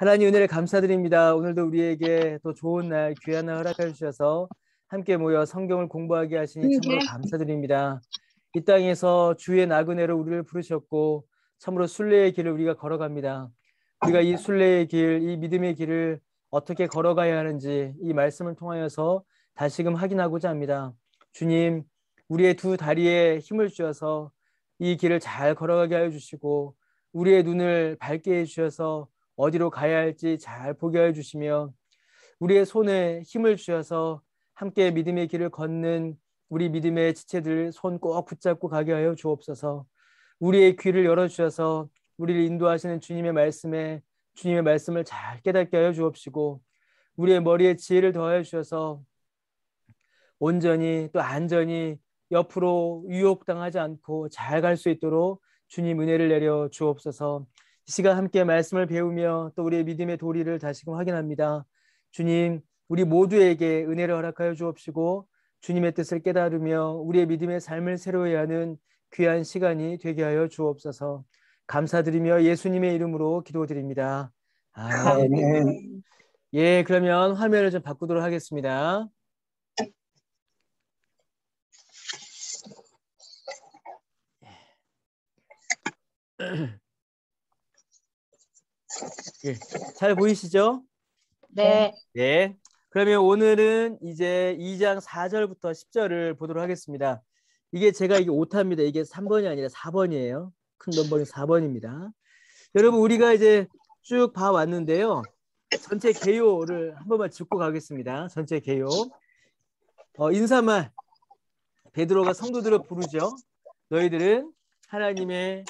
하나님 은혜를 감사드립니다. 오늘도 우리에게 또 좋은 날, 귀한 날 허락해 주셔서 함께 모여 성경을 공부하게 하시니 참으로 감사드립니다. 이 땅에서 주의 나그네로 우리를 부르셨고 참으로 순례의 길을 우리가 걸어갑니다. 우리가 이 순례의 길, 이 믿음의 길을 어떻게 걸어가야 하는지 이 말씀을 통하여서 다시금 확인하고자 합니다. 주님, 우리의 두 다리에 힘을 주셔서 이 길을 잘 걸어가게 하여 주시고 우리의 눈을 밝게 해 주셔서 어디로 가야 할지 잘 보게 해 주시며 우리의 손에 힘을 주셔서 함께 믿음의 길을 걷는 우리 믿음의 지체들 손 꼭 붙잡고 가게 하여 주옵소서. 우리의 귀를 열어주셔서 우리를 인도하시는 주님의 말씀을 잘 깨닫게 하여 주옵시고 우리의 머리에 지혜를 더하여 주셔서 온전히 또 안전히 옆으로 유혹당하지 않고 잘 갈 수 있도록 주님 은혜를 내려 주옵소서. 이 시간 함께 말씀을 배우며 또 우리의 믿음의 도리를 다시금 확인합니다. 주님, 우리 모두에게 은혜를 허락하여 주옵시고 주님의 뜻을 깨달으며 우리의 믿음의 삶을 새로이 하는 귀한 시간이 되게 하여 주옵소서. 감사드리며 예수님의 이름으로 기도드립니다. 아멘. 아멘. 예, 그러면 화면을 좀 바꾸도록 하겠습니다. 예, 잘 보이시죠? 네. 네. 그러면 오늘은 이제 2장 4절부터 10절을 보도록 하겠습니다. 이게 오타입니다. 이게 3번이 아니라 4번이에요. 큰 넘버는 4번입니다. 여러분, 우리가 이제 쭉 봐왔는데요. 전체 개요를 한 번만 짚고 가겠습니다. 전체 개요. 인사말, 베드로가 성도들을 부르죠. 너희들은 하나님의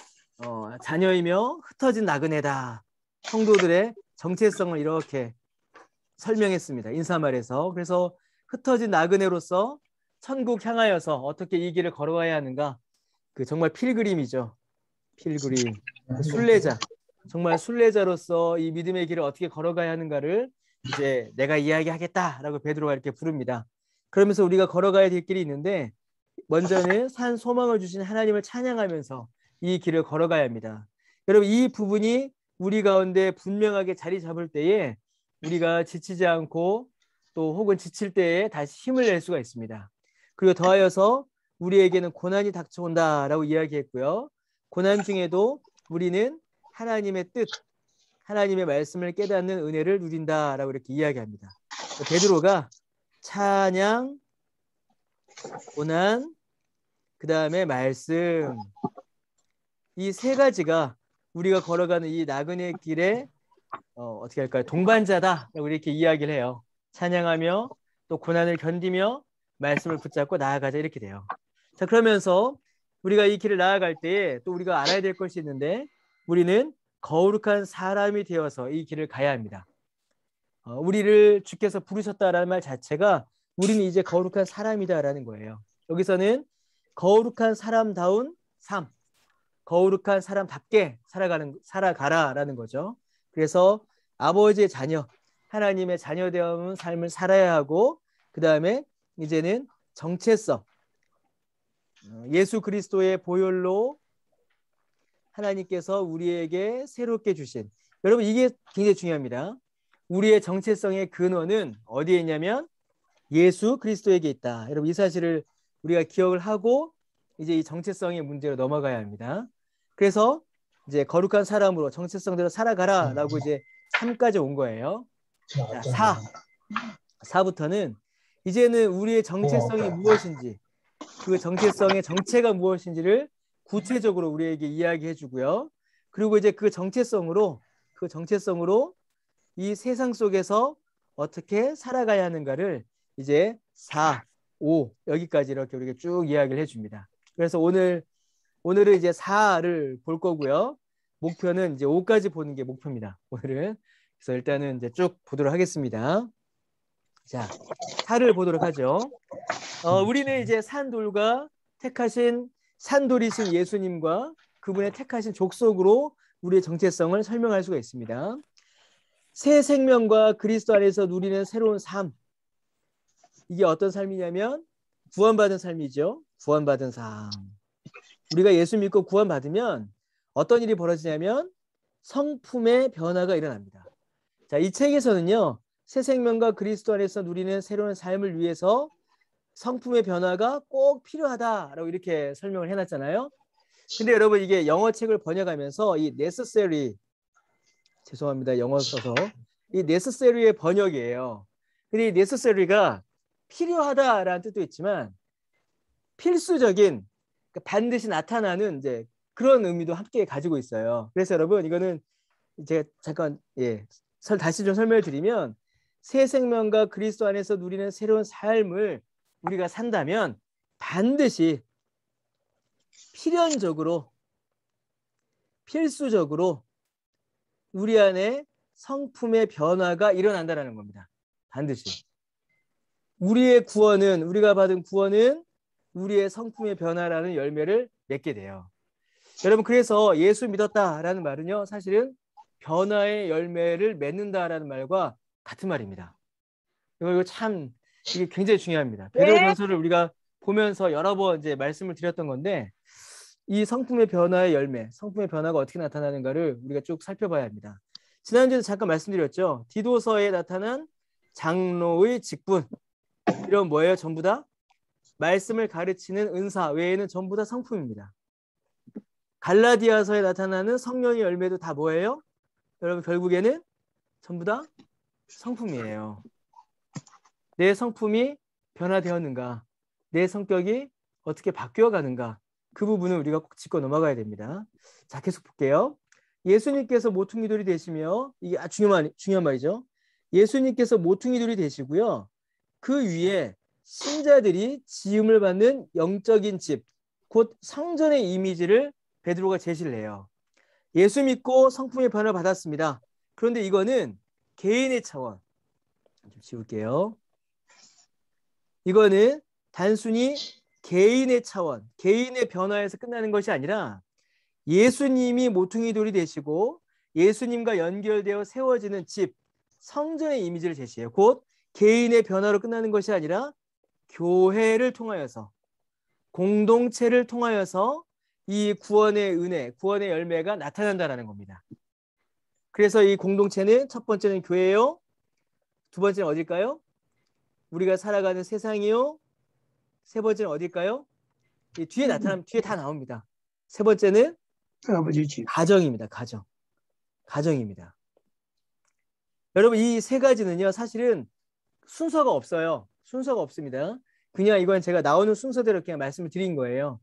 자녀이며 흩어진 나그네다. 성도들의 정체성을 이렇게 설명했습니다. 인사말에서. 그래서 흩어진 나그네로서 천국 향하여서 어떻게 이 길을 걸어가야 하는가. 그 정말 필그림이죠. 필그림. 순례자. 정말 순례자로서 이 믿음의 길을 어떻게 걸어가야 하는가를 이제 내가 이야기하겠다라고 베드로가 이렇게 부릅니다. 그러면서 우리가 걸어가야 될 길이 있는데 먼저는 산 소망을 주신 하나님을 찬양하면서 이 길을 걸어가야 합니다. 여러분, 이 부분이 우리 가운데 분명하게 자리 잡을 때에 우리가 지치지 않고 또 혹은 지칠 때에 다시 힘을 낼 수가 있습니다. 그리고 더하여서 우리에게는 고난이 닥쳐온다라고 이야기했고요. 고난 중에도 우리는 하나님의 뜻, 하나님의 말씀을 깨닫는 은혜를 누린다라고 이렇게 이야기합니다. 베드로가 찬양, 고난, 그 다음에 말씀, 이 세 가지가 우리가 걸어가는 이 나그네 길에 어떻게 할까요? 동반자다라고 이렇게 이야기를 해요. 찬양하며 또 고난을 견디며 말씀을 붙잡고 나아가자 이렇게 돼요. 자, 그러면서 우리가 이 길을 나아갈 때에 또 우리가 알아야 될 것이 있는데 우리는 거룩한 사람이 되어서 이 길을 가야 합니다. 우리를 주께서 부르셨다라는 말 자체가 우리는 이제 거룩한 사람이다라는 거예요. 여기서는 거룩한 사람다운 삶, 거룩한 사람답게 살아가라라는 거죠. 그래서 아버지의 자녀, 하나님의 자녀되어온 삶을 살아야 하고 그 다음에 이제는 정체성, 예수 그리스도의 보혈로 하나님께서 우리에게 새롭게 주신, 여러분 이게 굉장히 중요합니다. 우리의 정체성의 근원은 어디에 있냐면 예수 그리스도에게 있다. 여러분 이 사실을 우리가 기억을 하고 이제 이 정체성의 문제로 넘어가야 합니다. 그래서 이제 거룩한 사람으로 정체성대로 살아가라라고 이제 3까지 온 거예요. 자, 4부터는 이제는 우리의 정체성이 무엇인지 그 정체성의 정체가 무엇인지를 구체적으로 우리에게 이야기해 주고요. 그리고 이제 그 정체성으로 이 세상 속에서 어떻게 살아가야 하는가를 이제 4, 5 여기까지 이렇게 우리가 쭉 이야기를 해줍니다. 그래서 오늘은 이제 4를 볼 거고요. 목표는 이제 5까지 보는 게 목표입니다. 오늘은. 그래서 일단은 이제 쭉 보도록 하겠습니다. 자, 4를 보도록 하죠. 우리는 이제 산돌과 택하신 산돌이신 예수님과 그분의 택하신 족속으로 우리의 정체성을 설명할 수가 있습니다. 새 생명과 그리스도 안에서 누리는 새로운 삶. 이게 어떤 삶이냐면 구원받은 삶이죠. 구원받은 삶. 우리가 예수 믿고 구원받으면 어떤 일이 벌어지냐면 성품의 변화가 일어납니다. 자, 이 책에서는요. 새 생명과 그리스도 안에서 누리는 새로운 삶을 위해서 성품의 변화가 꼭 필요하다라고 이렇게 설명을 해놨잖아요. 근데 여러분 이게 영어 책을 번역하면서 이 necessary, 죄송합니다. 영어 써서 이 necessary의 번역이에요. 근데 이 necessary가 필요하다라는 뜻도 있지만 필수적인, 그러니까 반드시 나타나는 이제 그런 의미도 함께 가지고 있어요. 그래서 여러분 이거는 제가 잠깐 다시 좀 설명을 드리면 새 생명과 그리스도 안에서 누리는 새로운 삶을 우리가 산다면 반드시 필연적으로 필수적으로 우리 안에 성품의 변화가 일어난다는 겁니다. 반드시. 우리의 구원은, 우리가 받은 구원은 우리의 성품의 변화라는 열매를 맺게 돼요. 여러분, 그래서 예수 믿었다라는 말은요, 사실은 변화의 열매를 맺는다라는 말과 같은 말입니다. 이거 참 이게 굉장히 중요합니다. 베드로 전서를 우리가 보면서 여러 번 이제 말씀을 드렸던 건데 이 성품의 변화의 열매, 성품의 변화가 어떻게 나타나는가를 우리가 쭉 살펴봐야 합니다. 지난주에 잠깐 말씀드렸죠. 디도서에 나타난 장로의 직분, 이런 뭐예요? 전부 다 말씀을 가르치는 은사 외에는 전부 다 성품입니다. 갈라디아서에 나타나는 성령의 열매도 다 뭐예요? 여러분 결국에는 전부 다 성품이에요. 내 성품이 변화되었는가? 내 성격이 어떻게 바뀌어 가는가? 그 부분을 우리가 꼭 짚고 넘어가야 됩니다. 자, 계속 볼게요. 예수님께서 모퉁이돌이 되시며, 이게 중요한 말이죠. 예수님께서 모퉁이돌이 되시고요. 그 위에 신자들이 지음을 받는 영적인 집, 곧 성전의 이미지를 베드로가 제시를 해요. 예수 믿고 성품의 변화를 받았습니다. 그런데 이거는 개인의 차원. 좀 지울게요. 이거는 단순히 개인의 차원, 개인의 변화에서 끝나는 것이 아니라 예수님이 모퉁이돌이 되시고 예수님과 연결되어 세워지는 집, 성전의 이미지를 제시해요. 곧 개인의 변화로 끝나는 것이 아니라 교회를 통하여서, 공동체를 통하여서 이 구원의 은혜, 구원의 열매가 나타난다는 겁니다. 그래서 이 공동체는 첫 번째는 교회요. 두 번째는 어딜까요? 우리가 살아가는 세상이요. 세 번째는 어딜까요? 이 뒤에 나타나면 뒤에 다 나옵니다. 세 번째는 가정입니다. 가정입니다. 여러분 이 세 가지는요. 사실은 순서가 없어요. 순서가 없습니다. 그냥 이건 제가 나오는 순서대로 그냥 말씀을 드린 거예요.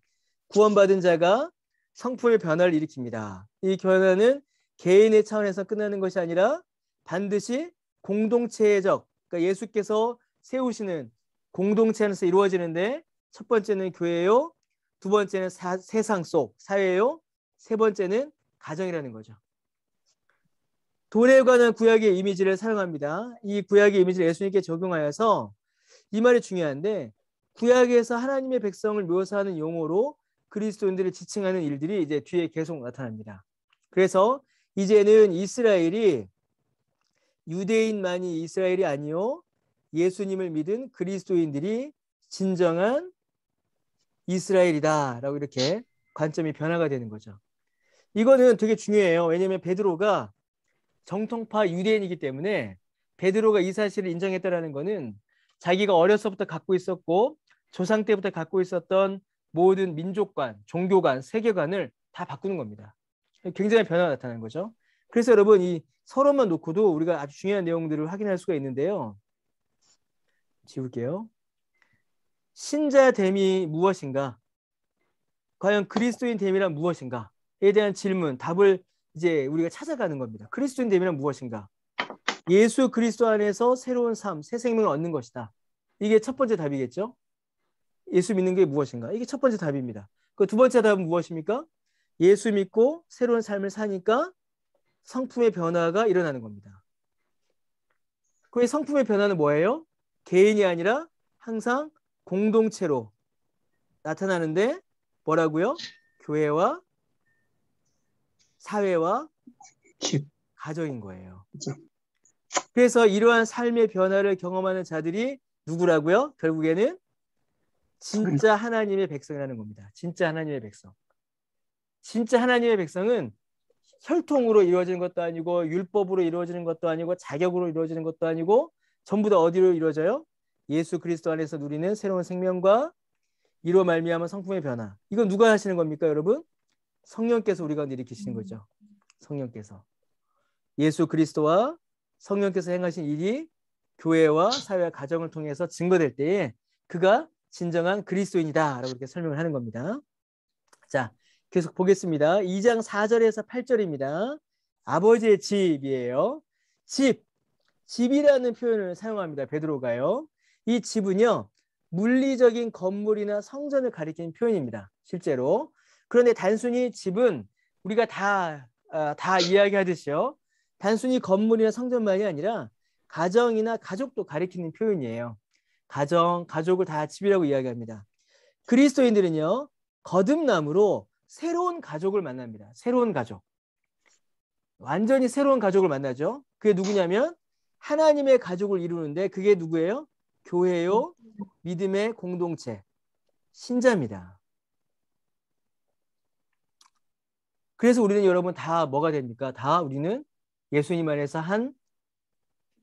구원받은 자가 성품의 변화를 일으킵니다. 이 변화는 개인의 차원에서 끝나는 것이 아니라 반드시 공동체적, 그러니까 예수께서 세우시는 공동체 안에서 이루어지는데 첫 번째는 교회요. 두 번째는 세상 속 사회요. 세 번째는 가정이라는 거죠. 돌에 관한 구약의 이미지를 사용합니다. 이 구약의 이미지를 예수님께 적용하여서 이 말이 중요한데 구약에서 하나님의 백성을 묘사하는 용어로 그리스도인들을 지칭하는 일들이 이제 뒤에 계속 나타납니다. 그래서 이제는 이스라엘이 유대인만이 이스라엘이 아니요 예수님을 믿은 그리스도인들이 진정한 이스라엘이다라고 이렇게 관점이 변화가 되는 거죠. 이거는 되게 중요해요. 왜냐하면 베드로가 정통파 유대인이기 때문에 베드로가 이 사실을 인정했다라는 것은 자기가 어려서부터 갖고 있었고 조상 때부터 갖고 있었던 모든 민족관, 종교관, 세계관을 다 바꾸는 겁니다. 굉장히 변화가 나타나는 거죠. 그래서 여러분 이 서론만 놓고도 우리가 아주 중요한 내용들을 확인할 수가 있는데요. 지울게요. 신자됨이 무엇인가? 과연 그리스도인됨이란 무엇인가?에 대한 질문, 답을 이제 우리가 찾아가는 겁니다. 그리스도인됨이란 무엇인가? 예수 그리스도 안에서 새로운 삶, 새 생명을 얻는 것이다. 이게 첫 번째 답이겠죠? 예수 믿는 게 무엇인가? 이게 첫 번째 답입니다. 그 두 번째 답은 무엇입니까? 예수 믿고 새로운 삶을 사니까 성품의 변화가 일어나는 겁니다. 그 성품의 변화는 뭐예요? 개인이 아니라 항상 공동체로 나타나는데 뭐라고요? 교회와 사회와 가정인 거예요. 그래서 이러한 삶의 변화를 경험하는 자들이 누구라고요? 결국에는 진짜 하나님의 백성이라는 겁니다. 진짜 하나님의 백성. 진짜 하나님의 백성은 혈통으로 이루어지는 것도 아니고 율법으로 이루어지는 것도 아니고 자격으로 이루어지는 것도 아니고 전부 다 어디로 이루어져요? 예수 그리스도 안에서 누리는 새로운 생명과 이로 말미암은 성품의 변화. 이건 누가 하시는 겁니까, 여러분? 성령께서 우리 가운데 일으키시는 거죠. 성령께서. 예수 그리스도와 성령께서 행하신 일이 교회와 사회와 가정을 통해서 증거될 때에 그가 진정한 그리스도인이다라고 이렇게 설명을 하는 겁니다. 자, 계속 보겠습니다. 2장 4절에서 8절입니다. 아버지의 집이에요. 집이라는 표현을 사용합니다. 베드로가요. 이 집은요, 물리적인 건물이나 성전을 가리키는 표현입니다. 실제로. 그런데 단순히 집은 우리가 다 이야기하듯이요. 단순히 건물이나 성전만이 아니라 가정이나 가족도 가리키는 표현이에요. 가족을 다 집이라고 이야기합니다. 그리스도인들은요, 거듭남으로 새로운 가족을 만납니다. 새로운 가족. 완전히 새로운 가족을 만나죠. 그게 누구냐면 하나님의 가족을 이루는데 그게 누구예요? 교회요, 믿음의 공동체, 신자입니다. 그래서 우리는 여러분 다 뭐가 됩니까? 다 우리는 예수님 안에서 한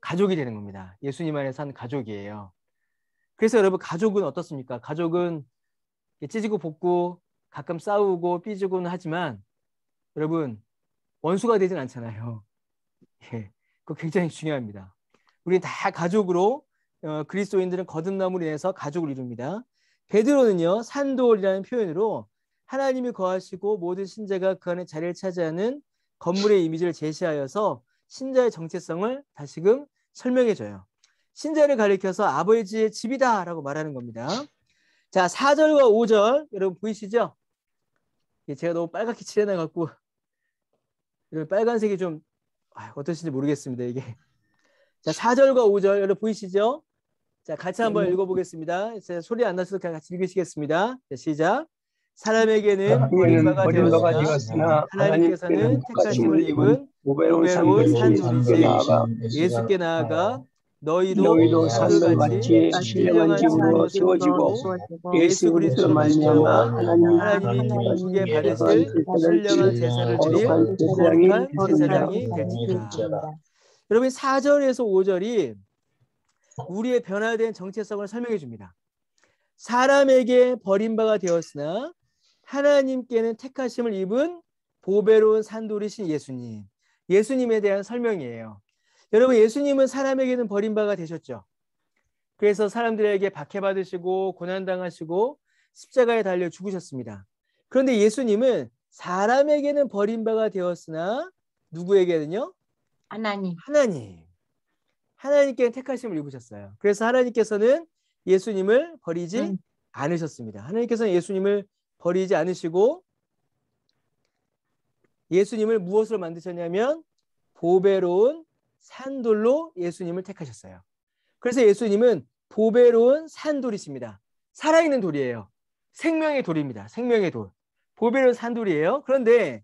가족이 되는 겁니다. 예수님 안에서 한 가족이에요. 그래서 여러분 가족은 어떻습니까? 가족은 찢고 볶고 가끔 싸우고 삐지고는 하지만 여러분 원수가 되진 않잖아요. 예, 그거 굉장히 중요합니다. 우리 다 가족으로 그리스도인들은 거듭남으로 인해서 가족을 이룹니다. 베드로는요, 산돌이라는 표현으로 하나님이 거하시고 모든 신자가 그 안에 자리를 차지하는 건물의 이미지를 제시하여서 신자의 정체성을 다시금 설명해줘요. 신자를 가리켜서 아버지의 집이다라고 말하는 겁니다. 자, 4절과 5절 여러분 보이시죠? 제가 너무 빨갛게 칠해놔갖고 여러분 빨간색이 좀 어떠신지 모르겠습니다. 이게. 자, 4절과 5절 여러분 보이시죠? 자, 같이 한번 읽어보겠습니다. 소리 안 나셔도 같이 읽으시겠습니다. 자, 시작. 사람에게는 버림바가 되었으나 하나님께서는 택하심을 입은 보배로운 산돌이신 예수께 나아가 너희도 산돌같이 신령한 집으로 세워지고 예수 그리스도로 말미암아 하나님이 기쁘게 받으실 신령한 제사를 드릴 거룩한 제사장이 될지니라. 여러분 4절에서 5절이 우리의 변화된 정체성을 설명해 줍니다. 사람에게 버림바가 되었으나 하나님께는 택하심을 입은 보배로운 산돌이신 예수님. 예수님에 대한 설명이에요. 여러분 예수님은 사람에게는 버림바가 되셨죠. 그래서 사람들에게 박해받으시고 고난당하시고 십자가에 달려 죽으셨습니다. 그런데 예수님은 사람에게는 버림바가 되었으나 누구에게는요? 하나님께는 택하심을 입으셨어요. 그래서 하나님께서는 예수님을 버리지 않으셨습니다. 하나님께서는 예수님을 버리지 않으시고 예수님을 무엇으로 만드셨냐면 보배로운 산돌로 예수님을 택하셨어요. 그래서 예수님은 보배로운 산돌이십니다. 살아있는 돌이에요. 생명의 돌입니다. 생명의 돌. 보배로운 산돌이에요. 그런데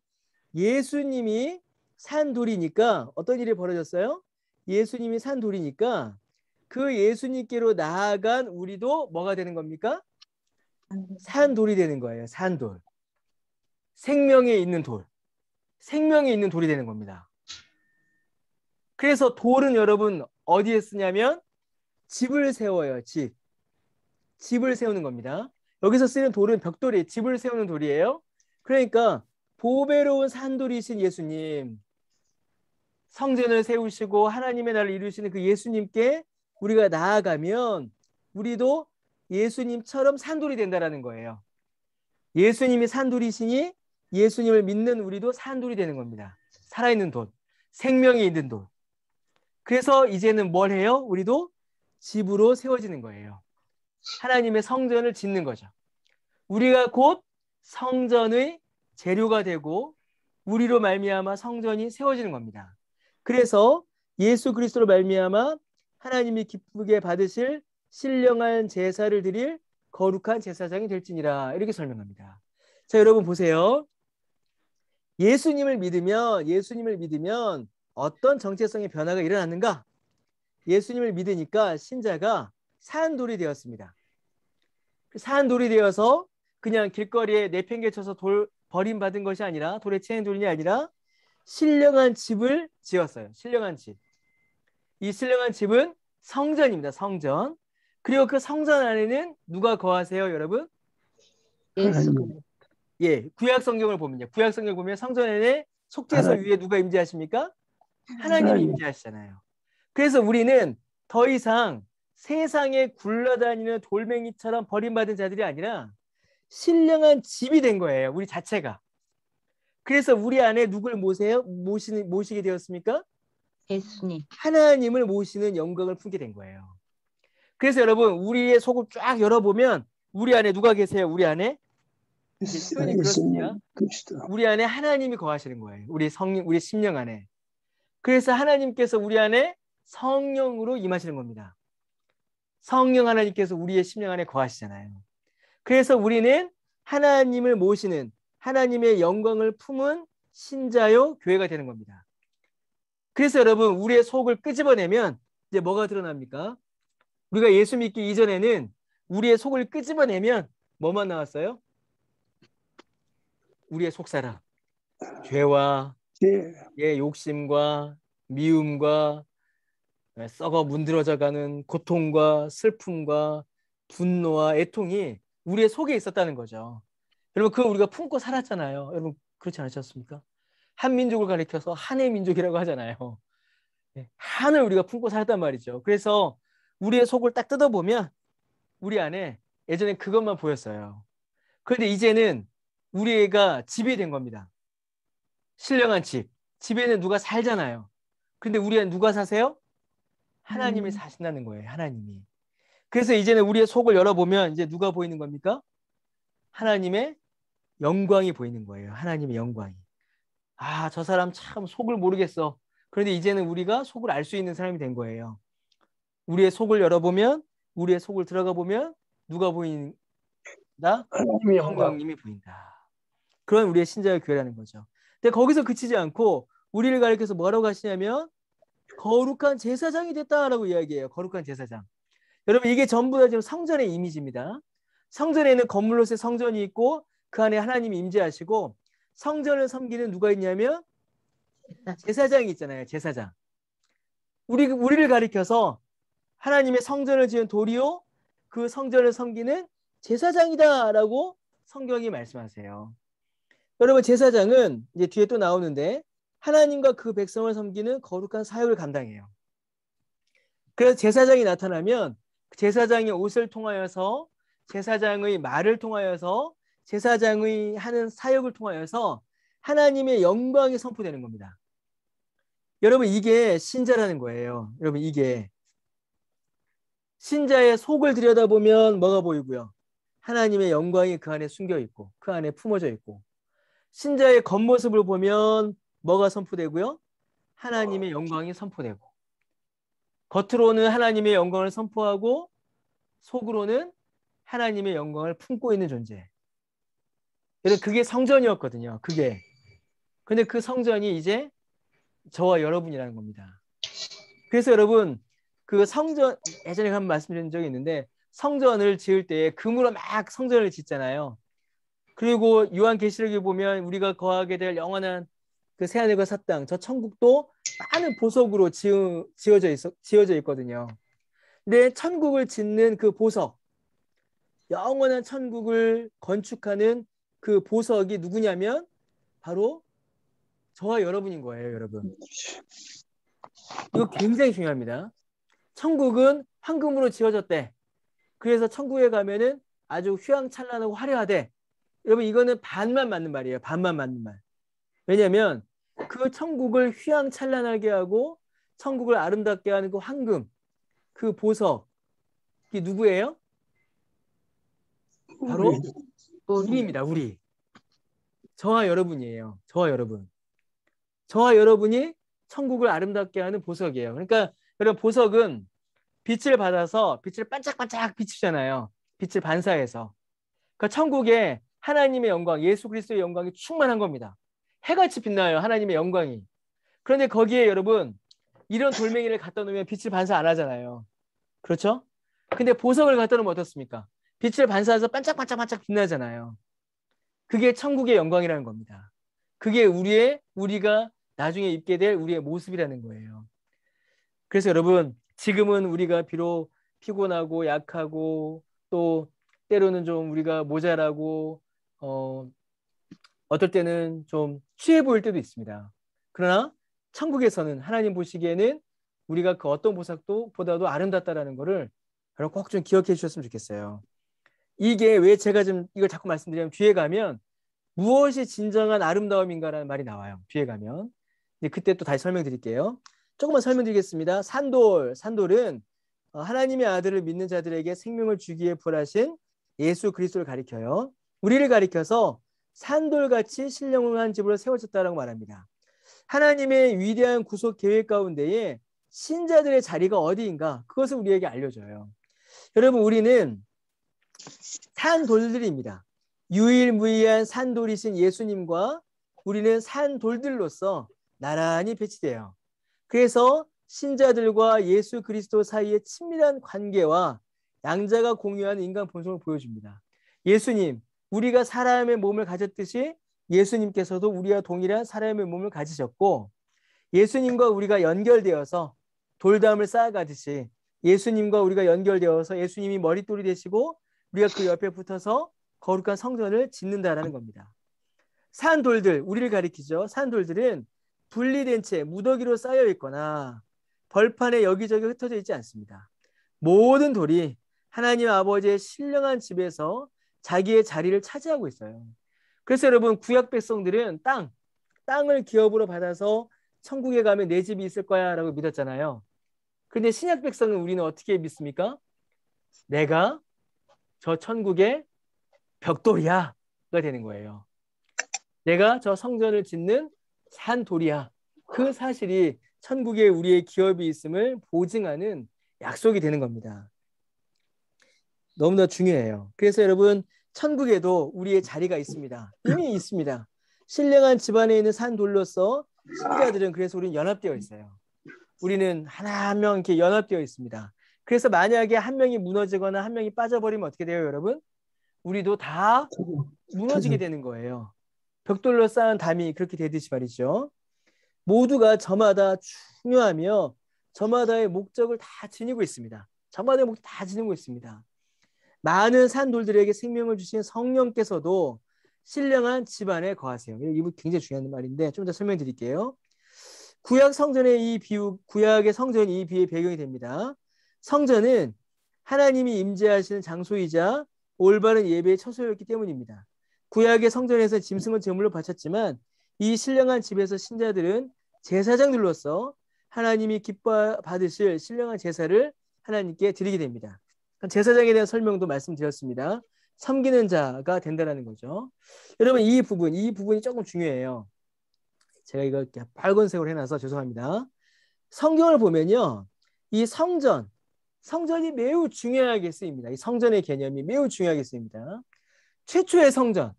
예수님이 산돌이니까 어떤 일이 벌어졌어요? 예수님이 산돌이니까 그 예수님께로 나아간 우리도 뭐가 되는 겁니까? 산돌이 되는 거예요. 산돌. 생명에 있는 돌. 생명에 있는 돌이 되는 겁니다. 그래서 돌은 여러분 어디에 쓰냐면 집을 세워요. 집을 세우는 겁니다. 여기서 쓰는 돌은 벽돌이 집을 세우는 돌이에요. 그러니까 보배로운 산돌이신 예수님, 성전을 세우시고 하나님의 나라를 이루시는 그 예수님께 우리가 나아가면 우리도 예수님처럼 산돌이 된다라는 거예요. 예수님이 산돌이시니 예수님을 믿는 우리도 산돌이 되는 겁니다. 살아있는 돌, 생명이 있는 돌. 그래서 이제는 뭘 해요? 우리도 집으로 세워지는 거예요. 하나님의 성전을 짓는 거죠. 우리가 곧 성전의 재료가 되고 우리로 말미암아 성전이 세워지는 겁니다. 그래서 예수 그리스도로 말미암아 하나님이 기쁘게 받으실 신령한 제사를 드릴 거룩한 제사장이 될지니라 이렇게 설명합니다. 자, 여러분 보세요. 예수님을 믿으면 어떤 정체성의 변화가 일어났는가? 예수님을 믿으니까 신자가 산돌이 되었습니다. 산돌이 되어서 그냥 길거리에 내팽개쳐서 돌 버림받은 것이 아니라 돌에 채인 돌이 아니라 신령한 집을 지었어요. 신령한 집. 이 신령한 집은 성전입니다. 성전. 그리고 그 성전 안에는 누가 거하세요, 여러분? 예수. 예, 구약 성경을 보면요. 구약 성경을 보면 성전에 속죄소 하나님. 위에 누가 임재하십니까? 하나님이 하나님. 임재하시잖아요. 그래서 우리는 더 이상 세상에 굴러다니는 돌멩이처럼 버림받은 자들이 아니라 신령한 집이 된 거예요. 우리 자체가. 그래서 우리 안에 누굴 모시게 되었습니까? 예수님. 하나님을 모시는 영광을 품게 된 거예요. 그래서 여러분, 우리의 속을 쫙 열어보면 우리 안에 누가 계세요? 우리 안에? 표현이 그렇습니다. 우리 안에 하나님이 거하시는 거예요. 우리 심령 안에. 그래서 하나님께서 우리 안에 성령으로 임하시는 겁니다. 성령 하나님께서 우리의 심령 안에 거하시잖아요. 그래서 우리는 하나님을 모시는 하나님의 영광을 품은 신자요 교회가 되는 겁니다. 그래서 여러분, 우리의 속을 끄집어내면 이제 뭐가 드러납니까? 우리가 예수 믿기 이전에는 우리의 속을 끄집어내면 뭐만 나왔어요? 우리의 속사람, 죄와 욕심과 미움과 썩어 문드러져가는 고통과 슬픔과 분노와 애통이 우리의 속에 있었다는 거죠. 여러분, 그거 우리가 품고 살았잖아요. 여러분, 그렇지 않으셨습니까? 한 민족을 가리켜서 한의 민족이라고 하잖아요. 한을 우리가 품고 살았단 말이죠. 그래서 우리의 속을 딱 뜯어보면 우리 안에 예전에 그것만 보였어요. 그런데 이제는 우리가 집이 된 겁니다. 신령한 집. 집에는 누가 살잖아요. 근데 우리 안에 누가 사세요? 하나님이 사신다는 거예요. 하나님이. 그래서 이제는 우리의 속을 열어보면 이제 누가 보이는 겁니까? 하나님의 영광이 보이는 거예요. 하나님의 영광이. 아, 저 사람 참 속을 모르겠어. 그런데 이제는 우리가 속을 알 수 있는 사람이 된 거예요. 우리의 속을 열어보면, 우리의 속을 들어가 보면 누가 보인다? 성령님이 보인다. 그런 우리의 신자의 교회라는 거죠. 근데 거기서 그치지 않고 우리를 가리켜서 뭐라고 하시냐면 거룩한 제사장이 됐다라고 이야기해요. 거룩한 제사장. 여러분, 이게 전부 다 지금 성전의 이미지입니다. 성전에는 건물로서의 성전이 있고 그 안에 하나님이 임재하시고 성전을 섬기는 누가 있냐면 제사장이 있잖아요. 제사장. 우리를 가리켜서 하나님의 성전을 지은 도리오 그 성전을 섬기는 제사장이다라고 성경이 말씀하세요. 여러분, 제사장은 이제 뒤에 또 나오는데 하나님과 그 백성을 섬기는 거룩한 사역을 감당해요. 그래서 제사장이 나타나면 제사장의 옷을 통하여서 제사장의 말을 통하여서 제사장의 하는 사역을 통하여서 하나님의 영광이 선포되는 겁니다. 여러분, 이게 신자라는 거예요. 여러분, 이게 신자의 속을 들여다보면 뭐가 보이고요? 하나님의 영광이 그 안에 숨겨 있고 그 안에 품어져 있고 신자의 겉모습을 보면 뭐가 선포되고요? 하나님의 영광이 선포되고 겉으로는 하나님의 영광을 선포하고 속으로는 하나님의 영광을 품고 있는 존재. 여러분, 그게 성전이었거든요. 그게. 근데 그 성전이 이제 저와 여러분이라는 겁니다. 그래서 여러분, 그 성전, 예전에 한번 말씀드린 적이 있는데 성전을 지을 때 금으로 막 성전을 짓잖아요. 그리고 요한계시록에 보면 우리가 거하게 될 영원한 그 새하늘과 새 땅, 저 천국도 많은 보석으로 지어져 있거든요. 근데 천국을 짓는 그 보석, 영원한 천국을 건축하는 그 보석이 누구냐면 바로 저와 여러분인 거예요, 여러분. 이거 굉장히 중요합니다. 천국은 황금으로 지어졌대. 그래서 천국에 가면은 아주 휘황찬란하고 화려하대. 여러분, 이거는 반만 맞는 말이에요. 반만 맞는 말. 왜냐하면 그 천국을 휘황찬란하게 하고 천국을 아름답게 하는 그 황금, 그 보석이 누구예요? 바로 우리입니다. 우리. 저와 여러분이에요. 저와 여러분. 저와 여러분이 천국을 아름답게 하는 보석이에요. 그러니까 여러분, 보석은 빛을 받아서 빛을 반짝반짝 비추잖아요. 빛을 반사해서. 그러니까 천국에 하나님의 영광, 예수 그리스도의 영광이 충만한 겁니다. 해같이 빛나요. 하나님의 영광이. 그런데 거기에 여러분, 이런 돌멩이를 갖다 놓으면 빛을 반사 안 하잖아요. 그렇죠? 근데 보석을 갖다 놓으면 어떻습니까? 빛을 반사해서 반짝반짝반짝 빛나잖아요. 그게 천국의 영광이라는 겁니다. 그게 우리가 나중에 입게 될 우리의 모습이라는 거예요. 그래서 여러분, 지금은 우리가 비록 피곤하고 약하고 또 때로는 좀 우리가 모자라고 어떨 때는 좀 취해 보일 때도 있습니다. 그러나 천국에서는 하나님 보시기에는 우리가 그 어떤 보다도 아름답다라는 것을 여러분 꼭 좀 기억해 주셨으면 좋겠어요. 이게 왜 제가 좀 이걸 자꾸 말씀드리면 뒤에 가면 무엇이 진정한 아름다움인가라는 말이 나와요. 뒤에 가면. 이제 그때 또 다시 설명드릴게요. 조금만 설명드리겠습니다. 산돌은 하나님의 아들을 믿는 자들에게 생명을 주기에 부활하신 예수 그리스도를 가리켜요. 우리를 가리켜서 산돌같이 신령한 집으로 세워졌다라고 말합니다. 하나님의 위대한 구속 계획 가운데에 신자들의 자리가 어디인가 그것을 우리에게 알려줘요. 여러분, 우리는 산돌들입니다. 유일무이한 산돌이신 예수님과 우리는 산돌들로서 나란히 배치돼요. 그래서 신자들과 예수 그리스도 사이의 친밀한 관계와 양자가 공유하는 인간 본성을 보여줍니다. 예수님, 우리가 사람의 몸을 가졌듯이 예수님께서도 우리와 동일한 사람의 몸을 가지셨고 예수님과 우리가 연결되어서 돌담을 쌓아가듯이 예수님과 우리가 연결되어서 예수님이 머릿돌이 되시고 우리가 그 옆에 붙어서 거룩한 성전을 짓는다라는 겁니다. 산돌들, 우리를 가리키죠. 산돌들은 분리된 채 무더기로 쌓여 있거나 벌판에 여기저기 흩어져 있지 않습니다. 모든 돌이 하나님 아버지의 신령한 집에서 자기의 자리를 차지하고 있어요. 그래서 여러분, 구약 백성들은 땅을 기업으로 받아서 천국에 가면 내 집이 있을 거야 라고 믿었잖아요. 근데 신약 백성은 우리는 어떻게 믿습니까? 내가 저 천국의 벽돌이야가 되는 거예요. 내가 저 성전을 짓는 산돌이야. 그 사실이 천국에 우리의 기업이 있음을 보증하는 약속이 되는 겁니다. 너무나 중요해요. 그래서 여러분, 천국에도 우리의 자리가 있습니다. 이미 있습니다. 신령한 집안에 있는 산돌로서 신자들은 그래서 우리는 연합되어 있어요. 우리는 하나 한 명 이렇게 연합되어 있습니다. 그래서 만약에 한 명이 무너지거나 한 명이 빠져버리면 어떻게 돼요, 여러분? 우리도 다 무너지게 되는 거예요. 벽돌로 쌓은 담이 그렇게 되듯이 말이죠. 모두가 저마다 중요하며 저마다의 목적을 다 지니고 있습니다. 저마다의 목적 다 지니고 있습니다. 많은 산돌들에게 생명을 주신 성령께서도 신령한 집안에 거하세요. 이거 굉장히 중요한 말인데 좀 더 설명드릴게요. 구약의 성전이 이 비유의 배경이 됩니다. 성전은 하나님이 임재하시는 장소이자 올바른 예배의 처소였기 때문입니다. 구약의 성전에서 짐승을 제물로 바쳤지만 이 신령한 집에서 신자들은 제사장들로서 하나님이 기뻐 받으실 신령한 제사를 하나님께 드리게 됩니다. 제사장에 대한 설명도 말씀드렸습니다. 섬기는 자가 된다는 거죠. 여러분, 이 부분이 조금 중요해요. 제가 이거 이렇게 빨간색으로 해놔서 죄송합니다. 성경을 보면요, 이 성전이 매우 중요하게 쓰입니다. 이 성전의 개념이 매우 중요하게 쓰입니다. 최초의 성전,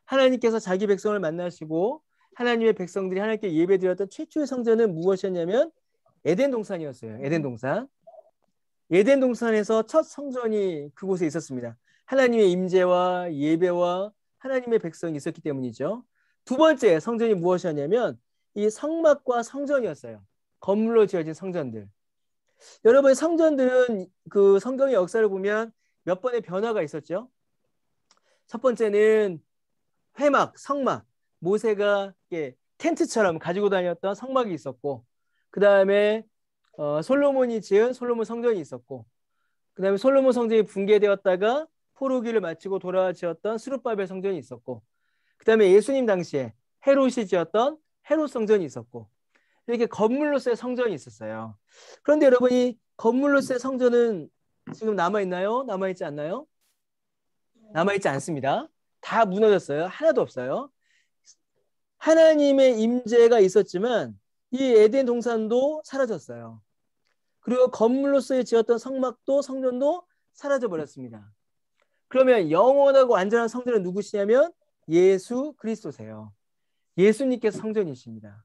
하나님께서 자기 백성을 만나시고 하나님의 백성들이 하나님께 예배드렸던 최초의 성전은 무엇이었냐면 에덴 동산이었어요. 에덴 동산. 에덴 동산에서 첫 성전이 그곳에 있었습니다. 하나님의 임재와 예배와 하나님의 백성이 있었기 때문이죠. 두 번째 성전이 무엇이었냐면 이 성막과 성전이었어요. 건물로 지어진 성전들. 여러분, 성전들은 그 성경의 역사를 보면 몇 번의 변화가 있었죠. 첫 번째는 회막, 성막, 모세가 텐트처럼 가지고 다녔던 성막이 있었고, 그 다음에 솔로몬이 지은 솔로몬 성전이 있었고, 그 다음에 솔로몬 성전이 붕괴되었다가 포로기를 마치고 돌아와 지었던 스룹바벨 성전이 있었고, 그 다음에 예수님 당시에 헤롯이 지었던 헤롯 성전이 있었고, 이렇게 건물로서의 성전이 있었어요. 그런데 여러분이 건물로서의 성전은 지금 남아있나요? 남아있지 않나요? 남아있지 않습니다. 다 무너졌어요. 하나도 없어요. 하나님의 임재가 있었지만 이 에덴 동산도 사라졌어요. 그리고 건물로서의 지었던 성막도 성전도 사라져 버렸습니다. 그러면 영원하고 완전한 성전은 누구시냐면 예수 그리스도세요. 예수님께서 성전이십니다.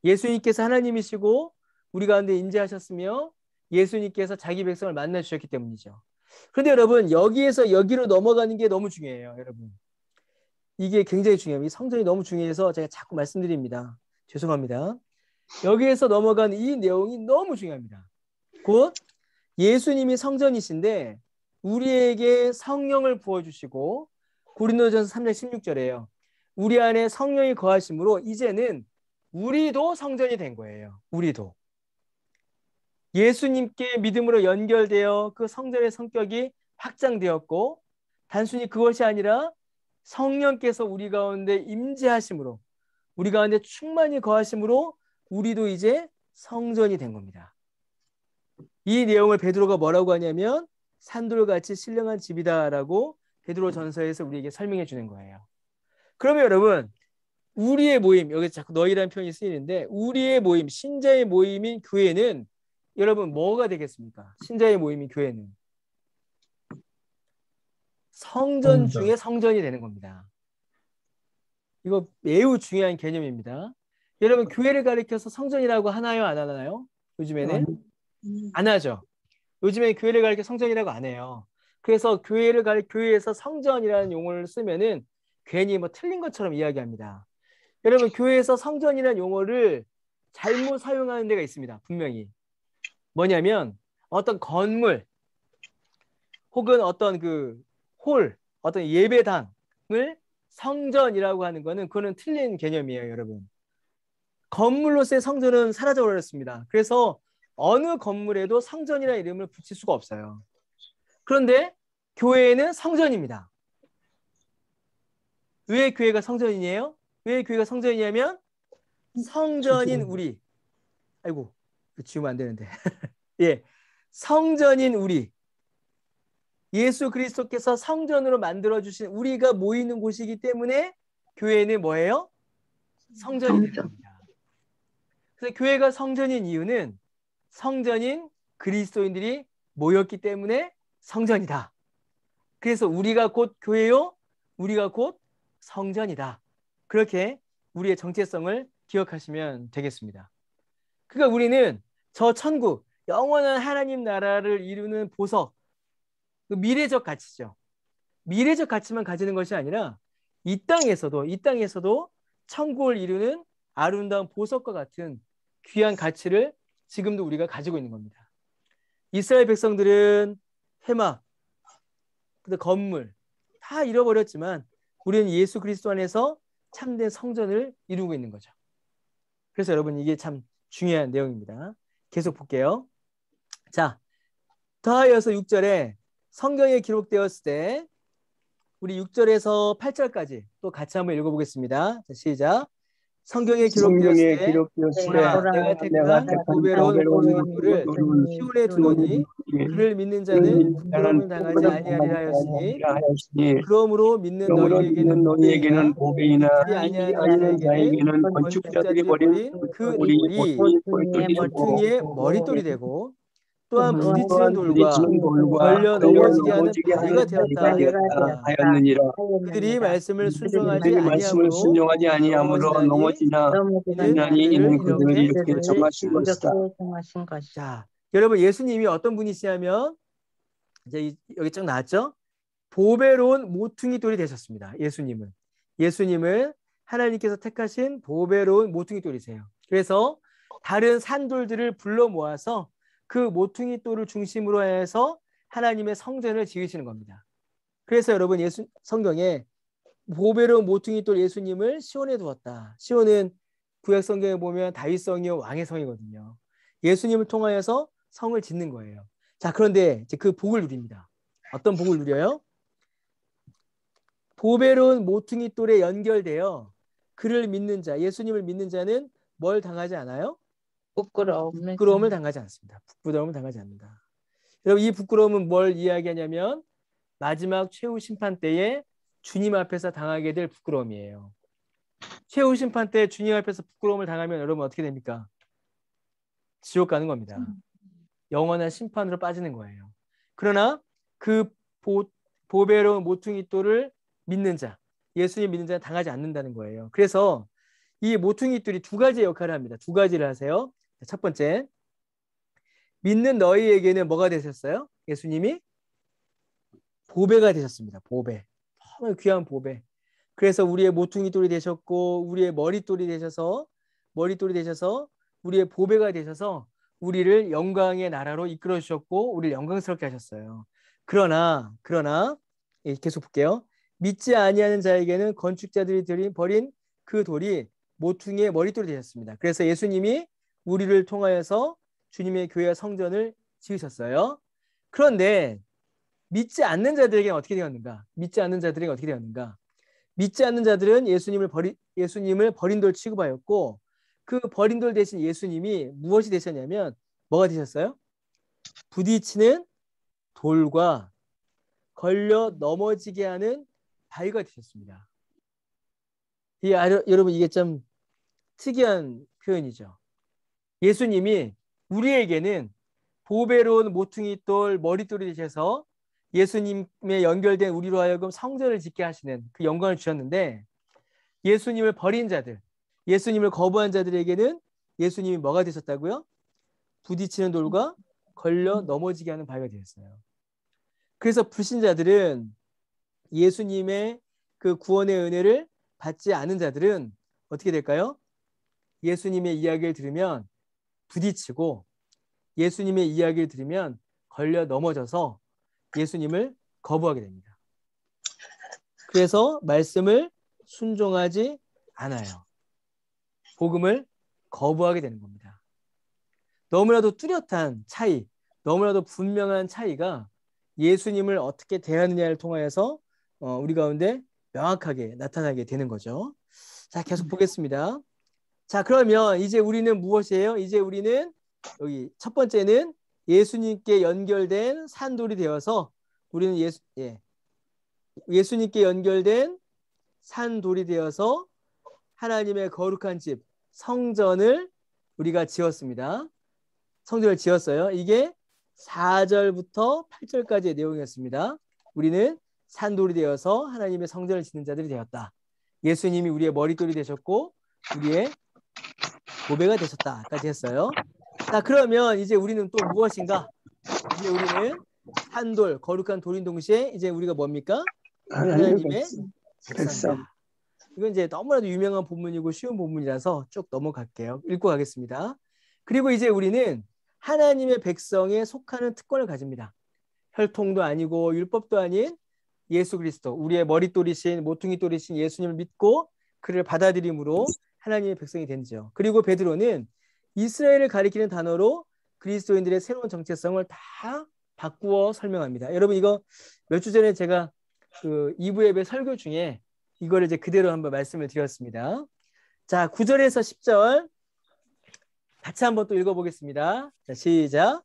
예수님께서 하나님이시고 우리 가운데 임재하셨으며 예수님께서 자기 백성을 만나 주셨기 때문이죠. 그런데 여러분, 여기에서 여기로 넘어가는 게 너무 중요해요. 여러분, 이게 굉장히 중요해요. 이 성전이 너무 중요해서 제가 자꾸 말씀드립니다. 죄송합니다. 여기에서 넘어간 이 내용이 너무 중요합니다. 곧 예수님이 성전이신데 우리에게 성령을 부어주시고 고린도전서 3장 16절에요. 우리 안에 성령이 거하심으로 이제는 우리도 성전이 된 거예요. 우리도. 예수님께 믿음으로 연결되어 그 성전의 성격이 확장되었고 단순히 그것이 아니라 성령께서 우리 가운데 임재하심으로 우리 가운데 충만히 거하심으로 우리도 이제 성전이 된 겁니다. 이 내용을 베드로가 뭐라고 하냐면 산돌같이 신령한 집이다라고 베드로 전서에서 우리에게 설명해 주는 거예요. 그러면 여러분 우리의 모임, 여기 자꾸 너희라는 표현이 쓰이는데 우리의 모임, 신자의 모임인 교회는 여러분 뭐가 되겠습니까? 신자의 모임인 교회는 성전 중에 성전이 되는 겁니다. 이거 매우 중요한 개념입니다. 여러분 교회를 가리켜서 성전이라고 하나요? 안 하나요? 요즘에는? 안 하죠. 요즘에 교회를 가리켜 성전이라고 안 해요. 그래서 교회에서 성전이라는 용어를 쓰면은 괜히 뭐 틀린 것처럼 이야기합니다. 여러분 교회에서 성전이라는 용어를 잘못 사용하는 데가 있습니다. 분명히. 뭐냐면 어떤 건물 혹은 어떤 어떤 예배당을 성전이라고 하는 거는 그거는 틀린 개념이에요, 여러분. 건물로서의 성전은 사라져 버렸습니다. 그래서 어느 건물에도 성전이라는 이름을 붙일 수가 없어요. 그런데 교회는 성전입니다. 왜 교회가 성전이에요? 왜 교회가 성전이냐면 성전인 우리. 아이고, 지우면 안 되는데. 예, 성전인 우리. 예수 그리스도께서 성전으로 만들어주신 우리가 모이는 곳이기 때문에 교회는 뭐예요? 성전이 되는 겁니다. 그래서 교회가 성전인 이유는 성전인 그리스도인들이 모였기 때문에 성전이다. 그래서 우리가 곧 교회요, 우리가 곧 성전이다. 그렇게 우리의 정체성을 기억하시면 되겠습니다. 그러니까 우리는 저 천국, 영원한 하나님 나라를 이루는 보석, 그 미래적 가치죠. 미래적 가치만 가지는 것이 아니라 이 땅에서도 천국을 이루는 아름다운 보석과 같은 귀한 가치를 지금도 우리가 가지고 있는 겁니다. 이스라엘 백성들은 회막, 건물 다 잃어버렸지만 우리는 예수 그리스도 안에서 참된 성전을 이루고 있는 거죠. 그래서 여러분 이게 참 중요한 내용입니다. 계속 볼게요. 자, 더하여서 6절에 성경에 기록되었을 때 우리 6절에서 8절까지 또 같이 한번 읽어보겠습니다. 자, 시작. 성경에 기록되었을 때 보라, 내가 택한 보배로운 모퉁이돌을 시온에 두노니 그를 믿는 자는 부끄러움을 당하지 아니하리라 하였으니 그러므로 믿는 너희에게는 보배이나 믿지 아니하는 자에게는 건축자들이 버린 그 돌이 머퉁이의 머릿돌이 되고 또한 부딪히는 돌과 걸려 넘어지게 하는 바위가 되었다 하였느니라. 그들이 말씀을 순종하지 아니함으로 넘어지나니 이는 그들을 이렇게 정하신 것이다. 자, 여러분 예수님이 어떤 분이시냐면 이제 여기 쭉 나왔죠? 보배로운 모퉁이 돌이 되셨습니다. 예수님을 하나님께서 택하신 보배로운 모퉁이 돌이세요. 그래서 다른 산돌들을 불러 모아서 그 모퉁이 돌을 중심으로 해서 하나님의 성전을 지으시는 겁니다. 그래서 여러분 성경에 보배로운 모퉁이 돌 예수님을 시온에 두었다. 시온은 구약 성경에 보면 다윗성이요 왕의 성이거든요. 예수님을 통하여서 성을 짓는 거예요. 자, 그런데 이제 그 복을 누립니다. 어떤 복을 누려요? 보배로운 모퉁이 돌에 연결되어 그를 믿는 자, 예수님을 믿는 자는 뭘 당하지 않아요? 부끄러움을 당하지 않습니다. 부끄러움을 당하지 않는다. 여러분 이 부끄러움은 뭘 이야기하냐면 마지막 최후 심판 때에 주님 앞에서 당하게 될 부끄러움이에요. 최후 심판 때 주님 앞에서 부끄러움을 당하면 여러분 어떻게 됩니까? 지옥 가는 겁니다. 영원한 심판으로 빠지는 거예요. 그러나 그 보배로운 모퉁이 돌을 믿는 자, 예수님 믿는 자는 당하지 않는다는 거예요. 그래서 이 모퉁이 돌이 두 가지 역할을 합니다. 두 가지를 하세요. 첫 번째, 믿는 너희에게는 뭐가 되셨어요? 예수님이 보배가 되셨습니다. 보배. 정말 귀한 보배. 그래서 우리의 모퉁이 돌이 되셨고 우리의 머릿돌이 되셔서 머릿돌이 되셔서 우리의 보배가 되셔서 우리를 영광의 나라로 이끌어 주셨고 우리를 영광스럽게 하셨어요. 그러나 계속 볼게요. 믿지 아니하는 자에게는 건축자들이 버린 그 돌이 모퉁이의 머릿돌이 되셨습니다. 그래서 예수님이 우리를 통하여서 주님의 교회 성전을 지으셨어요. 그런데 믿지 않는 자들에게는 어떻게 되었는가? 믿지 않는 자들에게 어떻게 되었는가? 믿지 않는 자들은 예수님을 버린 돌 취급하였고 그 버린 돌 대신 예수님이 무엇이 되셨냐면 뭐가 되셨어요? 부딪히는 돌과 걸려 넘어지게 하는 바위가 되셨습니다. 여러분 이게 좀 특이한 표현이죠. 예수님이 우리에게는 보배로운 모퉁이 돌 머릿돌이 되셔서 예수님에 연결된 우리로 하여금 성전을 짓게 하시는 그 영광을 주셨는데 예수님을 버린 자들, 예수님을 거부한 자들에게는 예수님이 뭐가 되셨다고요? 부딪히는 돌과 걸려 넘어지게 하는 바위가 되었어요. 그래서 불신자들은 예수님의 그 구원의 은혜를 받지 않은 자들은 어떻게 될까요? 예수님의 이야기를 들으면 부딪히고 예수님의 이야기를 들으면 걸려 넘어져서 예수님을 거부하게 됩니다. 그래서 말씀을 순종하지 않아요. 복음을 거부하게 되는 겁니다. 너무나도 뚜렷한 차이, 너무나도 분명한 차이가 예수님을 어떻게 대하느냐를 통하여서 우리 가운데 명확하게 나타나게 되는 거죠. 자, 계속 보겠습니다. 자, 그러면 이제 우리는 무엇이에요? 이제 우리는 여기 첫 번째는 예수님께 연결된 산돌이 되어서 우리는 예수님께 연결된 산돌이 되어서 하나님의 거룩한 집 성전을 우리가 지었습니다. 성전을 지었어요. 이게 4절부터 8절까지의 내용이었습니다. 우리는 산돌이 되어서 하나님의 성전을 짓는 자들이 되었다. 예수님이 우리의 머릿돌이 되셨고 우리의 보배가 되셨다까지 했어요. 자, 그러면 이제 우리는 또 무엇인가? 이제 우리는 산돌, 거룩한 돌인 동시에 이제 우리가 뭡니까? 하나님의 백성이다. 이건 이제 너무나도 유명한 본문이고 쉬운 본문이라서 쭉 넘어갈게요. 읽고 가겠습니다. 그리고 이제 우리는 하나님의 백성에 속하는 특권을 가집니다. 혈통도 아니고 율법도 아닌 예수 그리스도, 우리의 머릿돌이신 모퉁이돌이신 예수님을 믿고 그를 받아들임으로 하나님의 백성이 된죠. 그리고 베드로는 이스라엘을 가리키는 단어로 그리스도인들의 새로운 정체성을 다 바꾸어 설명합니다. 여러분 이거 몇 주 전에 제가 그 2부 예배 설교 중에 이거를 이제 그대로 한번 말씀을 드렸습니다. 자, 9절에서 10절 같이 한번 또 읽어보겠습니다. 자, 시작.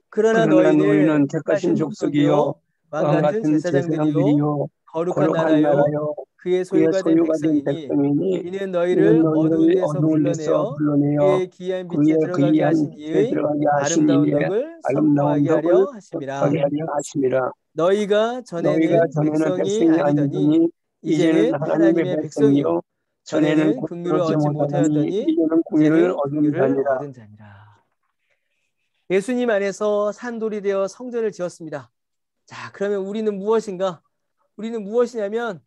그러나 너희는 택하신 족속이요 왕같은 제사장들이요 거룩한 나라요 그의 소유가 된 백성이니 이는 너희를 어두운 데서 불러내어 그의 귀한 빛에 들어가게 하신 이의 아름다운 덕을 선포하게 하려 하심이라. 너희가 전에는 백성이 아니더니 이제는 하나님의 백성이요 전에는 긍휼을 얻지 못하였더니 이제는 긍휼을 얻은 자니라. 예수님 안에서 산돌이 되어 성전을 지었습니다. 자, 그러면 우리는 무엇인가? 우리는 무엇이냐면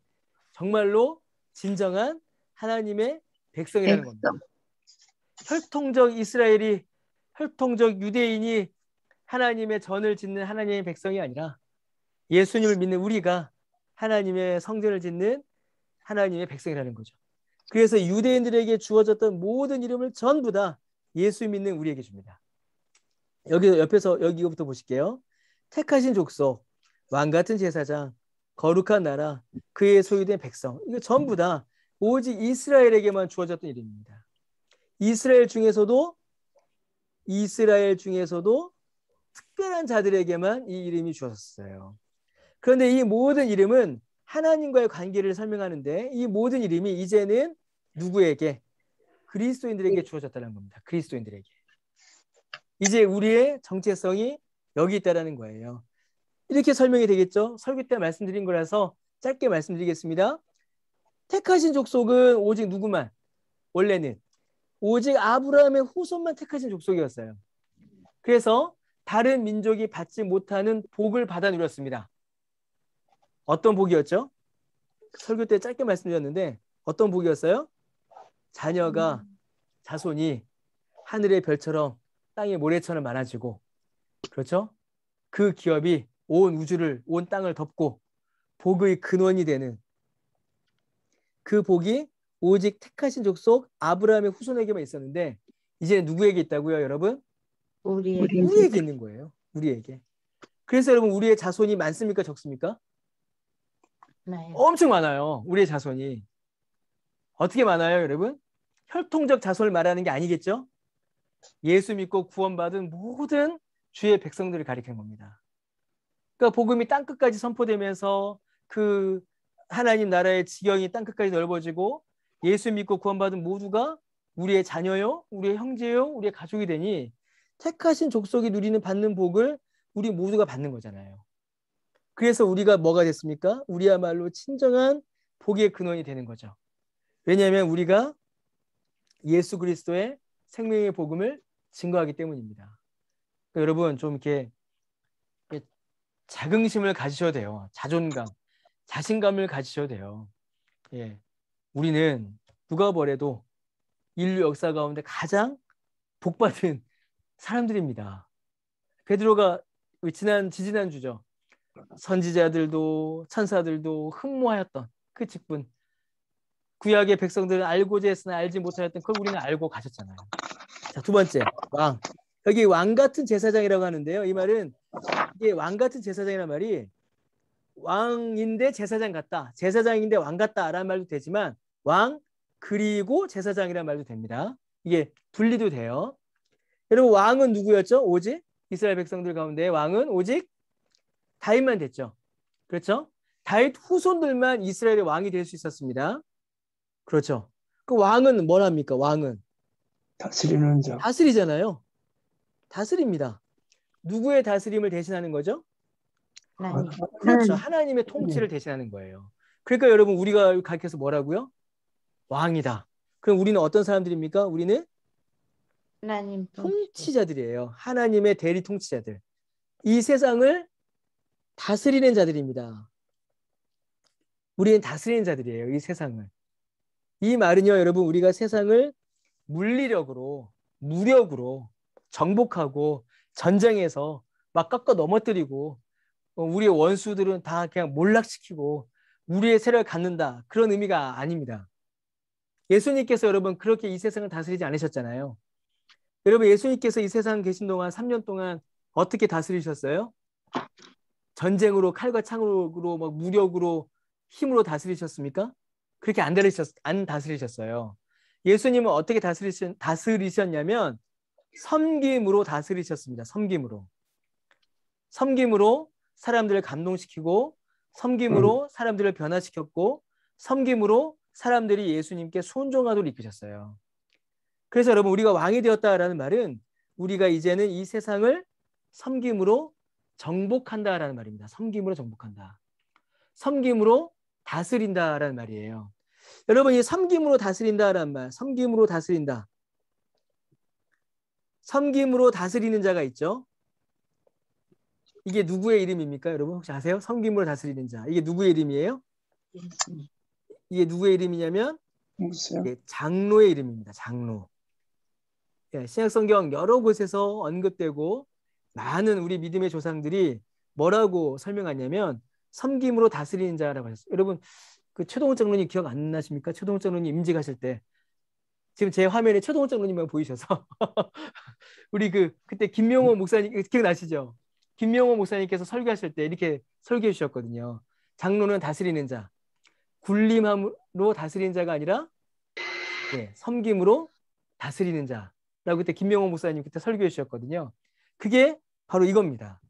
정말로 진정한 하나님의 백성이라는 겁니다. 혈통적 이스라엘이, 혈통적 유대인이 하나님의 전을 짓는 하나님의 백성이 아니라 예수님을 믿는 우리가 하나님의 성전을 짓는 하나님의 백성이라는 거죠. 그래서 유대인들에게 주어졌던 모든 이름을 전부 다 예수 믿는 우리에게 줍니다. 여기 옆에서 여기부터 보실게요. 택하신 족속, 왕같은 제사장, 거룩한 나라, 그의 소유된 백성. 이거 전부 다 오직 이스라엘에게만 주어졌던 이름입니다. 이스라엘 중에서도 특별한 자들에게만 이 이름이 주어졌어요. 그런데 이 모든 이름은 하나님과의 관계를 설명하는데 이 모든 이름이 이제는 누구에게? 그리스도인들에게 주어졌다는 겁니다. 그리스도인들에게. 이제 우리의 정체성이 여기 있다는 거예요. 이렇게 설명이 되겠죠? 설교 때 말씀드린 거라서 짧게 말씀드리겠습니다. 택하신 족속은 오직 누구만? 원래는 오직 아브라함의 후손만 택하신 족속이었어요. 그래서 다른 민족이 받지 못하는 복을 받아 누렸습니다. 어떤 복이었죠? 설교 때 짧게 말씀드렸는데 어떤 복이었어요? 자녀가 자손이 하늘의 별처럼 땅의 모래처럼 많아지고, 그렇죠? 그 기업이 온 우주를, 온 땅을 덮고 복의 근원이 되는 그 복이 오직 택하신 족속 아브라함의 후손에게만 있었는데 이제는 누구에게 있다고요, 여러분? 우리에게 우리에게 있는 거예요. 우리에게. 그래서 여러분 우리의 자손이 많습니까, 적습니까? 나요. 엄청 많아요. 우리의 자손이. 어떻게 많아요, 여러분? 혈통적 자손을 말하는 게 아니겠죠? 예수 믿고 구원받은 모든 주의 백성들을 가리키는 겁니다. 그러니까 복음이 땅끝까지 선포되면서 그 하나님 나라의 지경이 땅끝까지 넓어지고 예수 믿고 구원받은 모두가 우리의 자녀요, 우리의 형제요, 우리의 가족이 되니 택하신 족속이 누리는 받는 복을 우리 모두가 받는 거잖아요. 그래서 우리가 뭐가 됐습니까? 우리야말로 친정한 복의 근원이 되는 거죠. 왜냐하면 우리가 예수 그리스도의 생명의 복음을 증거하기 때문입니다. 그러니까 여러분 좀 이렇게 자긍심을 가지셔야 돼요. 자존감, 자신감을 가지셔야 돼요. 예, 우리는 누가 뭐래도 인류 역사 가운데 가장 복받은 사람들입니다. 베드로가 지지난 주죠. 선지자들도 천사들도 흠모하였던 그 직분. 구약의 백성들은 알고자 했으나 알지 못하였던 그걸 우리는 알고 가셨잖아요. 자, 두 번째, 왕. 여기 왕 같은 제사장이라고 하는데요. 이 말은 이게 왕 같은 제사장이라는 말이 왕인데 제사장 같다. 제사장인데 왕 같다라는 말도 되지만 왕 그리고 제사장이라는 말도 됩니다. 이게 분리도 돼요. 여러분 왕은 누구였죠? 오직 이스라엘 백성들 가운데 왕은 오직 다윗만 됐죠. 그렇죠? 다윗 후손들만 이스라엘의 왕이 될 수 있었습니다. 그렇죠. 그 왕은 뭘 합니까? 왕은 다스리는 자. 다스리잖아요. 다스립니다. 누구의 다스림을 대신하는 거죠? 하나님. 그렇죠. 하나님의 통치를 대신하는 거예요. 그러니까 여러분 우리가 가르쳐서 뭐라고요? 왕이다. 그럼 우리는 어떤 사람들입니까? 우리는 하나님 통치자들이에요. 하나님의 대리 통치자들. 이 세상을 다스리는 자들입니다. 우리는 다스리는 자들이에요. 이 세상을. 이 말은요, 여러분 우리가 세상을 물리력으로, 무력으로 정복하고 전쟁에서 막 꺾어 넘어뜨리고 우리의 원수들은 다 그냥 몰락시키고 우리의 세력을 갖는다. 그런 의미가 아닙니다. 예수님께서 여러분 그렇게 이 세상을 다스리지 않으셨잖아요. 여러분 예수님께서 이 세상 계신 동안 3년 동안 어떻게 다스리셨어요? 전쟁으로 칼과 창으로 막 무력으로 힘으로 다스리셨습니까? 그렇게 안 다스리셨어요. 예수님은 어떻게 다스리셨냐면 섬김으로 다스리셨습니다. 섬김으로. 섬김으로 사람들을 감동시키고 섬김으로 사람들을 변화시켰고 섬김으로 사람들이 예수님께 순종하도록 이끄셨어요. 그래서 여러분 우리가 왕이 되었다라는 말은 우리가 이제는 이 세상을 섬김으로 정복한다라는 말입니다. 섬김으로 정복한다. 섬김으로 다스린다라는 말이에요. 여러분 이 섬김으로 다스린다라는 말, 섬김으로 다스린다. 섬김으로 다스리는 자가 있죠. 이게 누구의 이름입니까? 여러분 혹시 아세요? 섬김으로 다스리는 자. 이게 누구의 이름이에요? 예수님. 이게 누구의 이름이냐면 이게 장로의 이름입니다. 장로. 예, 신약성경 여러 곳에서 언급되고 많은 우리 믿음의 조상들이 뭐라고 설명하냐면 섬김으로 다스리는 자라고 하셨어요. 여러분 그 최동훈 장로님 기억 안 나십니까? 최동훈 장로님 임직하실 때 지금 제 화면에 최동훈 장로님만 보이셔서 우리 그때 김명호 목사님 기억나시죠? 김명호 목사님께서 설교하실 때 이렇게 설교해 주셨거든요. 장로는 다스리는 자, 굴림함으로 다스리는 자가 아니라 예, 섬김으로 다스리는 자라고 그때 김명호 목사님 그때 설교해 주셨거든요. 그게 바로 이겁니다.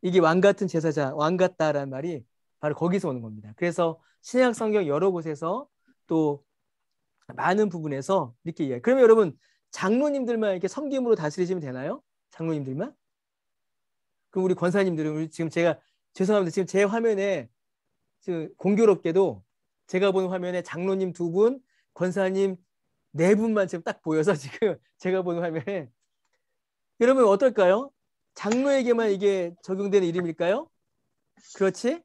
이게 왕 같은 제사장, 왕 같다라는 말이 바로 거기서 오는 겁니다. 그래서 신약 성경 여러 곳에서 또 많은 부분에서 이렇게 이해해요. 그러면 여러분 장로님들만 이렇게 섬김으로 다스리시면 되나요? 장로님들만? 그럼 우리 권사님들은 우리 지금 제가 죄송합니다. 지금 제 화면에 지금 공교롭게도 제가 보는 화면에 장로님 2분, 권사님 4분만 지금 딱 보여서 지금 제가 보는 화면에 여러분 어떨까요? 장로에게만 이게 적용되는 이름일까요? 그렇지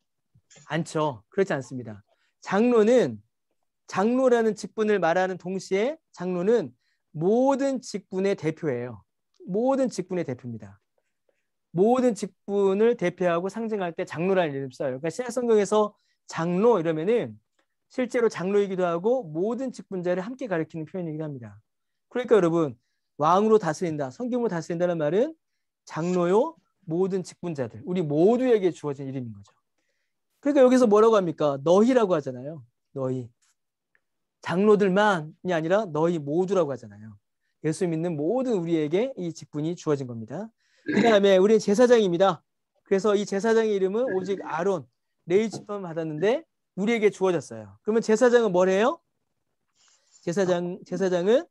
않죠. 그렇지 않습니다. 장로라는 직분을 말하는 동시에 장로는 모든 직분의 대표예요. 모든 직분의 대표입니다. 모든 직분을 대표하고 상징할 때 장로라는 이름 써요. 그러니까 신약 성경에서 장로 이러면은 실제로 장로이기도 하고 모든 직분자를 함께 가리키는 표현이기도 합니다. 그러니까 여러분 왕으로 다스린다, 성경으로 다스린다는 말은 장로요 모든 직분자들, 우리 모두에게 주어진 이름인 거죠. 그러니까 여기서 뭐라고 합니까? 너희라고 하잖아요. 너희. 장로들만이 아니라 너희 모두라고 하잖아요. 예수 믿는 모든 우리에게 이 직분이 주어진 겁니다. 그 다음에 우리는 제사장입니다. 그래서 이 제사장의 이름은 오직 아론, 레위 지파만 받았는데 우리에게 주어졌어요. 그러면 제사장은 뭐래요? 제사장은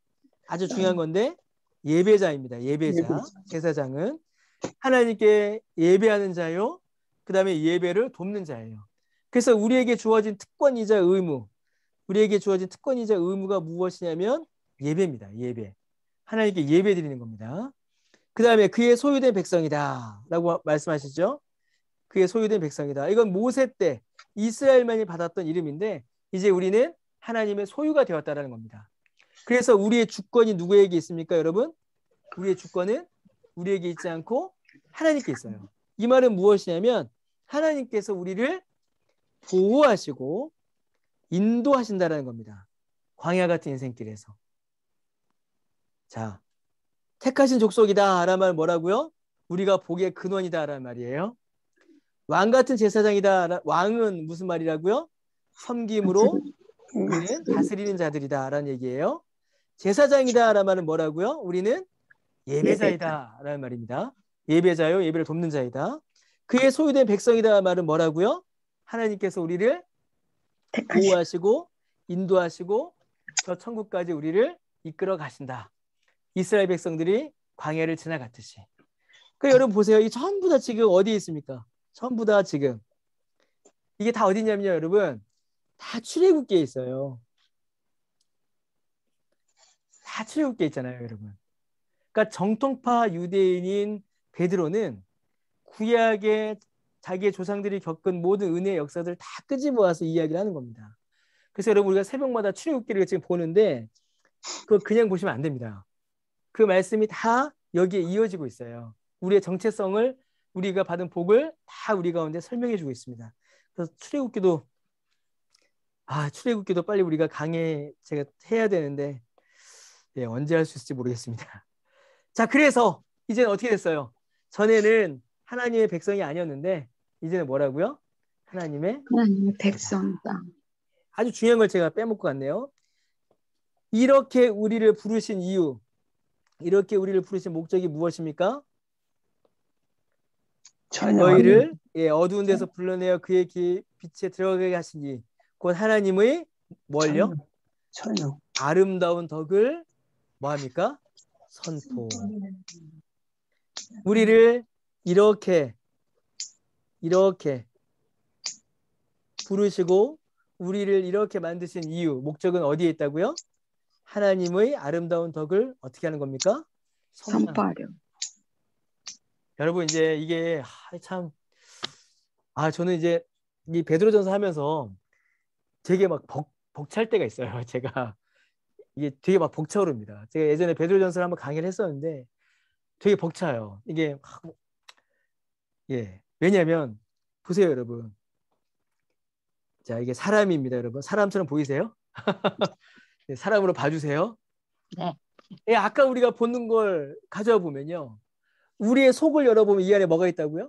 아주 중요한 건데 예배자입니다. 예배자. 제사장은 하나님께 예배하는 자요. 그 다음에 예배를 돕는 자예요. 그래서 우리에게 주어진 특권이자 의무, 우리에게 주어진 특권이자 의무가 무엇이냐면 예배입니다. 예배. 하나님께 예배 드리는 겁니다. 그 다음에 그의 소유된 백성이다 라고 말씀하시죠. 그의 소유된 백성이다. 이건 모세 때 이스라엘만이 받았던 이름인데 이제 우리는 하나님의 소유가 되었다는 겁니다. 그래서 우리의 주권이 누구에게 있습니까, 여러분? 우리의 주권은 우리에게 있지 않고 하나님께 있어요. 이 말은 무엇이냐면 하나님께서 우리를 보호하시고 인도하신다는 겁니다. 광야 같은 인생길에서. 자, 택하신 족속이다 라는 말 뭐라고요? 우리가 복의 근원이다 라는 말이에요. 왕 같은 제사장이다. 왕은 무슨 말이라고요? 섬김으로 우리는 다스리는 자들이다 라는 얘기예요. 제사장이다 라는 말은 뭐라고요? 우리는 예배자이다 라는 말입니다. 예배자요, 예배를 돕는 자이다. 그의 소유된 백성이다 말은 뭐라고요? 하나님께서 우리를 보호하시고 인도하시고 저 천국까지 우리를 이끌어 가신다. 이스라엘 백성들이 광야를 지나갔듯이. 그러니까 여러분 보세요. 이 전부 다 지금 어디에 있습니까? 전부 다 지금. 이게 다 어디냐면요, 여러분. 다 출애굽기에 있어요. 다 출애굽기에 있잖아요, 여러분. 그러니까 정통파 유대인인 베드로는 구약의 자기의 조상들이 겪은 모든 은혜의 역사들을 다 끄집어와서 이야기를 하는 겁니다. 그래서 여러분 우리가 새벽마다 출애굽기를 지금 보는데 그거 그냥 보시면 안 됩니다. 그 말씀이 다 여기에 이어지고 있어요. 우리의 정체성을 우리가 받은 복을 다 우리 가운데 설명해 주고 있습니다. 그래서 출애굽기도 빨리 우리가 강의 제가 해야 되는데 언제 할 수 있을지 모르겠습니다. 자, 그래서 이제는 어떻게 됐어요? 전에는 하나님의 백성이 아니었는데 이제는 뭐라고요? 하나님의 백성이다. 아주 중요한 걸 제가 빼먹고 갔네요. 이렇게 우리를 부르신 이유, 이렇게 우리를 부르신 목적이 무엇입니까? 너희를 어두운 데서 불러내어 그의 빛에 들어가게 하시니 곧 하나님의 뭘요? 찬양. 아름다운 덕을 뭐합니까? 선포. 우리를 이렇게 부르시고 우리를 이렇게 만드신 이유, 목적은 어디에 있다고요? 하나님의 아름다운 덕을 어떻게 하는 겁니까? 선포하려. 여러분 이제 이게 참 저는 이제 이 베드로전서 하면서 되게 막 벅찰 때가 있어요. 제가 이게 되게 막 벅차오릅니다. 제가 예전에 베드로전서를 한번 강의를 했었는데 되게 벅차요. 이게 왜냐하면 보세요, 여러분. 자, 이게 사람입니다, 여러분. 사람처럼 보이세요? 사람으로 봐주세요. 네. 아까 우리가 보는 걸 가져와 보면요. 우리의 속을 열어보면 이 안에 뭐가 있다고요?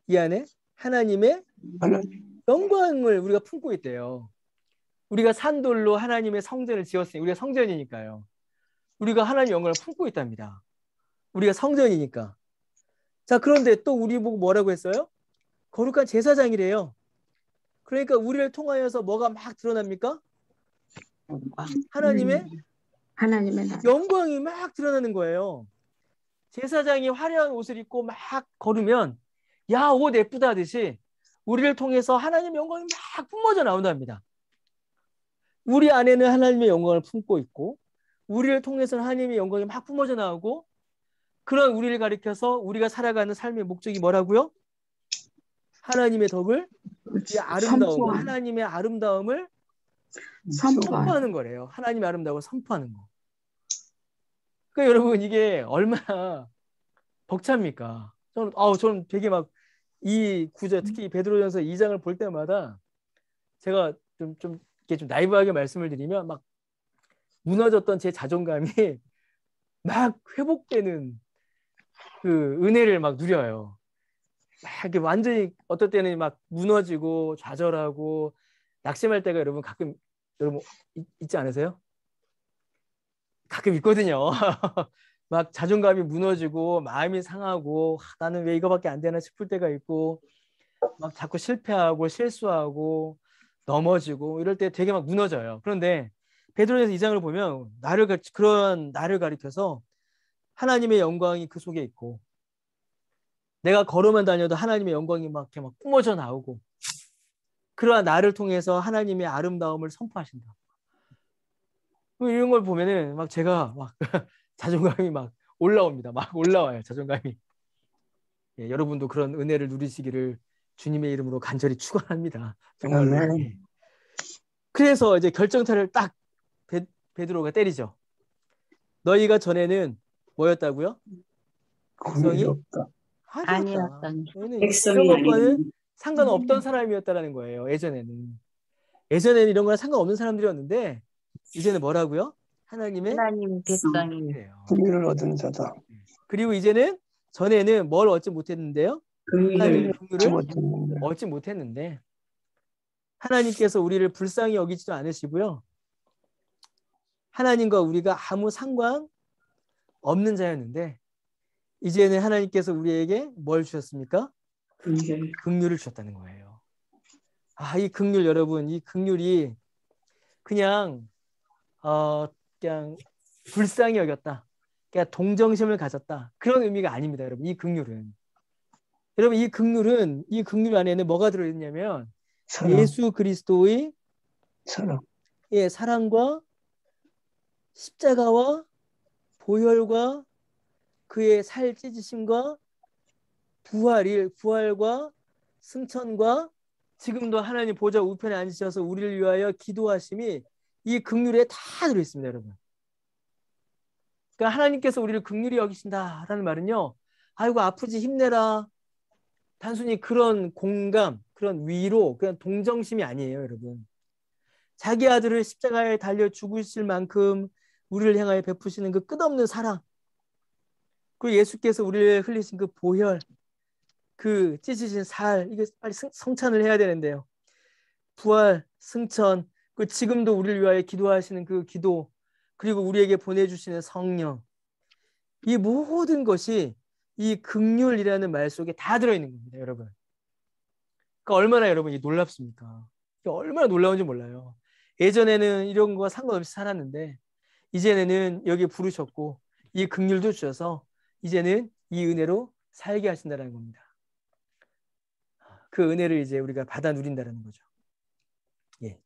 이 안에 하나님의 영광을 우리가 품고 있대요. 우리가 산돌로 하나님의 성전을 지었으니 우리가 성전이니까요. 우리가 하나님의 영광을 품고 있답니다. 우리가 성전이니까. 자, 그런데 또 우리 보고 뭐라고 했어요? 거룩한 제사장이래요. 그러니까 우리를 통하여서 뭐가 막 드러납니까? 하나님의 영광이 막 드러나는 거예요. 제사장이 화려한 옷을 입고 막 걸으면 야, 옷 예쁘다 하듯이 우리를 통해서 하나님의 영광이 막 뿜어져 나온답니다. 우리 안에는 하나님의 영광을 품고 있고 우리를 통해서는 하나님의 영광이 막 뿜어져 나오고 그런 우리를 가리켜서 우리가 살아가는 삶의 목적이 뭐라고요? 하나님의 덕을 하나님의 아름다움을 선포하는 거래요. 하나님의 아름다움을 선포하는 거. 그 여러분 이게 얼마나 벅찹니까? 저는 되게 막 이 구절, 특히 베드로전서 2장을 볼 때마다 제가 이렇게 좀 나이브하게 말씀을 드리면 막 무너졌던 제 자존감이 막 회복되는 그 은혜를 막 누려요. 막 이렇게 완전히 어떨 때는 막 무너지고 좌절하고 낙심할 때가 여러분 가끔 여러분 있지 않으세요? 가끔 있거든요. 막 자존감이 무너지고 마음이 상하고 나는 왜 이거밖에 안 되나 싶을 때가 있고 막 자꾸 실패하고 실수하고 넘어지고 이럴 때 되게 막 무너져요. 그런데 베드로전서 2장을 보면 그런 나를 가리켜서 하나님의 영광이 그 속에 있고 내가 걸어만 다녀도 하나님의 영광이 막 이렇게 막 뿜어져 나오고 그러한 나를 통해서 하나님의 아름다움을 선포하신다. 이런 걸 보면은 막 제가 막 자존감이 막 올라옵니다. 막 올라와요. 자존감이. 예, 여러분도 그런 은혜를 누리시기를 주님의 이름으로 간절히 축원합니다. 정말로. 아멘. 예. 그래서 이제 결정타를 딱 베드로가 때리죠. 너희가 전에는 뭐였다고요? 공일이 백성이 없다. 아니었다. 아니었던 너희는 이런 백성이 것과는 아니었던 상관없던 사람이었다라는 거예요. 예전에는 이런 거랑 상관없는 사람들이었는데 이제는 뭐라고요? 하나님의 하나님 백성이 백성이래요. 공의를 얻은 자다. 그리고 이제는 전에는 뭘 얻지 못했는데요? 하나님의 긍휼을 얻지 긍휼을 못했는데 얻지 못했는데 하나님께서 우리를 불쌍히 여기지도 않으시고요. 하나님과 우리가 아무 상관 없는 자였는데 이제는 하나님께서 우리에게 뭘 주셨습니까? 긍휼 긍휼을 주셨다는 거예요. 이 긍휼 여러분, 이 긍휼이 그냥 그냥 불쌍히 여겼다. 그냥 동정심을 가졌다. 그런 의미가 아닙니다, 여러분. 이 긍휼은. 여러분, 이 긍휼 안에는 뭐가 들어 있냐면 사랑, 예수 그리스도의 사랑, 사랑과 십자가와 보혈과 그의 살 찢으심과 부활과 승천과 지금도 하나님 보좌 우편에 앉으셔서 우리를 위하여 기도하심이 이 긍휼에 다 들어 있습니다, 여러분. 그러니까 하나님께서 우리를 긍휼히 여기신다라는 말은요. 아이고 아프지 힘내라. 단순히 그런 공감, 그런 위로, 그런 동정심이 아니에요, 여러분. 자기 아들을 십자가에 달려 죽으실 만큼 우리를 향하여 베푸시는 그 끝없는 사랑. 그리고 예수께서 우리를 흘리신 그 보혈, 그 찢으신 살, 이게 빨리 성찬을 해야 되는데요. 부활, 승천, 그 지금도 우리를 위하여 기도하시는 그 기도, 그리고 우리에게 보내주시는 성령, 이 모든 것이 이 긍휼이라는 말 속에 다 들어있는 겁니다, 여러분. 그러니까 얼마나 여러분이 놀랍습니까? 얼마나 놀라운지 몰라요. 예전에는 이런 거와 상관없이 살았는데 이제는 여기 부르셨고 이 긍휼도 주셔서 이제는 이 은혜로 살게 하신다는 겁니다. 그 은혜를 이제 우리가 받아 누린다는 거죠. 예.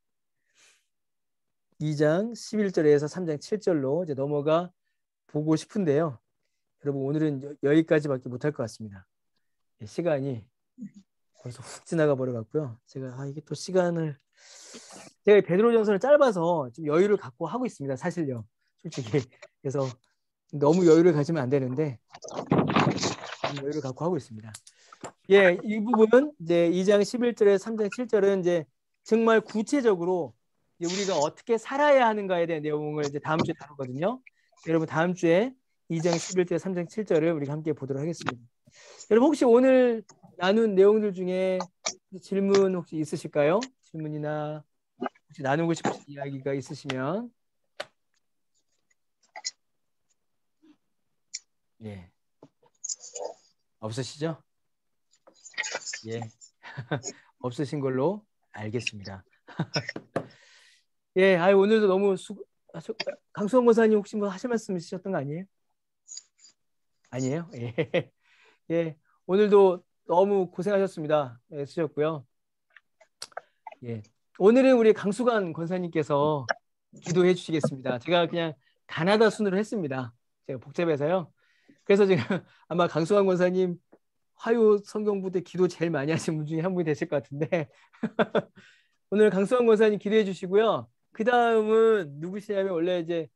2장 11절에서 3장 7절로 이제 넘어가 보고 싶은데요. 여러분 오늘은 여기까지밖에 못할 것 같습니다. 예, 시간이 벌써 훅 지나가 버려 갖고요. 제가 이게 또 시간을 제가 베드로전서를 짧아서 좀 여유를 갖고 하고 있습니다. 사실요. 솔직히. 그래서 너무 여유를 가지면 안 되는데 여유를 갖고 하고 있습니다. 예, 이 부분은 이제 2장 11절에서 3장 7절은 이제 정말 구체적으로 이제 우리가 어떻게 살아야 하는가에 대한 내용을 이제 다음 주에 다루거든요. 여러분 다음 주에 2장 11절, 3장 7절을 우리가 함께 보도록 하겠습니다. 여러분 혹시 오늘 나눈 내용들 중에 질문 혹시 있으실까요? 질문이나 혹시 나누고 싶으신 이야기가 있으시면 예 없으시죠? 예 없으신 걸로 알겠습니다. 예, 오늘도 너무 강수원 권사님 혹시 뭐 하실 말씀 있으셨던 거 아니에요? 아니에요? 예. 예, 오늘도 너무 고생하셨습니다. 예, 쓰셨고요. 예, 오늘은 우리 강수관 권사님께서 기도해 주시겠습니다. 제가 그냥 가나다 순으로 했습니다. 제가 복잡해서요. 그래서 지금 아마 강수관 권사님 화요 성경부 때 기도 제일 많이 하신 분 중에 한 분이 되실 것 같은데 오늘 강수환 권사님 기도해 주시고요. 그 다음은 누구시냐면 원래 이제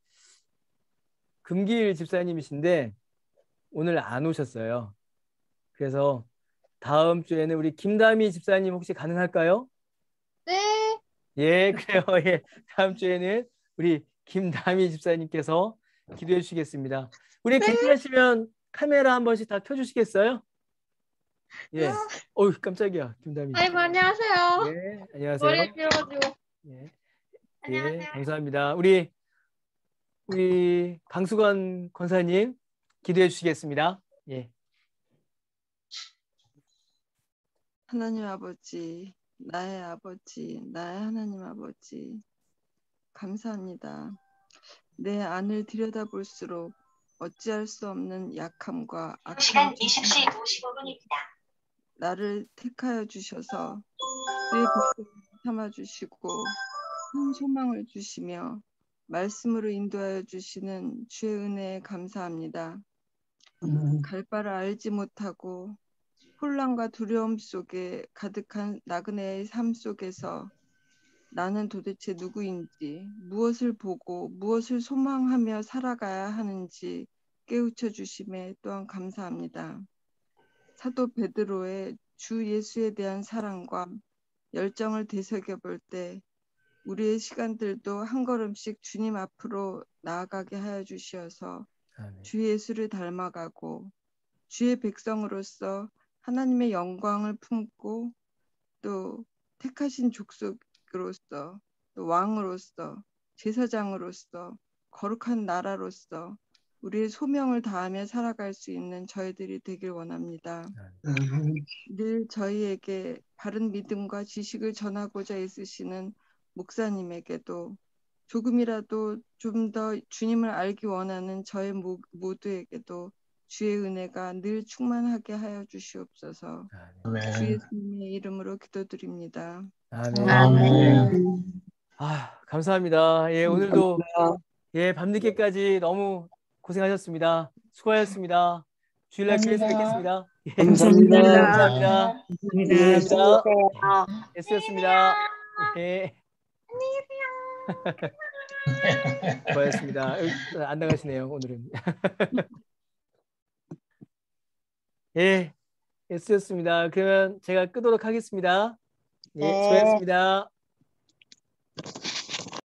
금길 집사님이신데 오늘 안 오셨어요. 그래서 다음 주에는 우리 김다미 집사님 혹시 가능할까요? 네. 예, 그래요. 예. 다음 주에는 우리 김다미 집사님께서 기도해 주시겠습니다. 우리 괜찮으시면 카메라 한 번씩 다 켜주시겠어요? 예. 어우, 깜짝이야. 김다미. 아이고, 안녕하세요. 예, 안녕하세요. 머리 길어가지고. 예. 예, 안녕하세요. 감사합니다. 우리 강수건 권사님 기도해 주시겠습니다. 예. 하나님 아버지, 나의 아버지, 나의 하나님 아버지, 감사합니다. 내 안을 들여다볼수록 어찌할 수 없는 약함과 악함, 시간 20시 55분입니다. 나를 택하여 주셔서 내 백성을 삼아주시고 큰 소망을 주시며 말씀으로 인도하여 주시는 주의 은혜에 감사합니다. 갈 바를 알지 못하고 혼란과 두려움 속에 가득한 나그네의 삶 속에서 나는 도대체 누구인지, 무엇을 보고 무엇을 소망하며 살아가야 하는지 깨우쳐 주심에 또한 감사합니다. 사도 베드로의 주 예수에 대한 사랑과 열정을 되새겨볼 때 우리의 시간들도 한 걸음씩 주님 앞으로 나아가게 하여 주시어서 아멘. 주 예수를 닮아가고 주의 백성으로서 하나님의 영광을 품고 또 택하신 족속으로서 또 왕으로서 제사장으로서 거룩한 나라로서 우리의 소명을 다하며 살아갈 수 있는 저희들이 되길 원합니다. 늘 저희에게 바른 믿음과 지식을 전하고자 애쓰시는 목사님에게도 조금이라도 좀 더 주님을 알기 원하는 저희 모두에게도 주의 은혜가 늘 충만하게 하여 주시옵소서. 주 예수님의 이름으로 기도드립니다. 아멘. 아멘. 아, 감사합니다. 예, 오늘도 예, 밤늦게까지 너무 고생하셨습니다. 수고하셨습니다. 주일날 교회에서 뵙겠습니다. 예, 감사합니다. 감사합니다. 감사합니다. 감사합니다. 애쓰셨습니다. 예. 수고하셨습니다. 안 나가시네요, 오늘은. 예, 애쓰셨습니다. 그러면 제가 끄도록 하겠습니다. 예, 수고하셨습니다.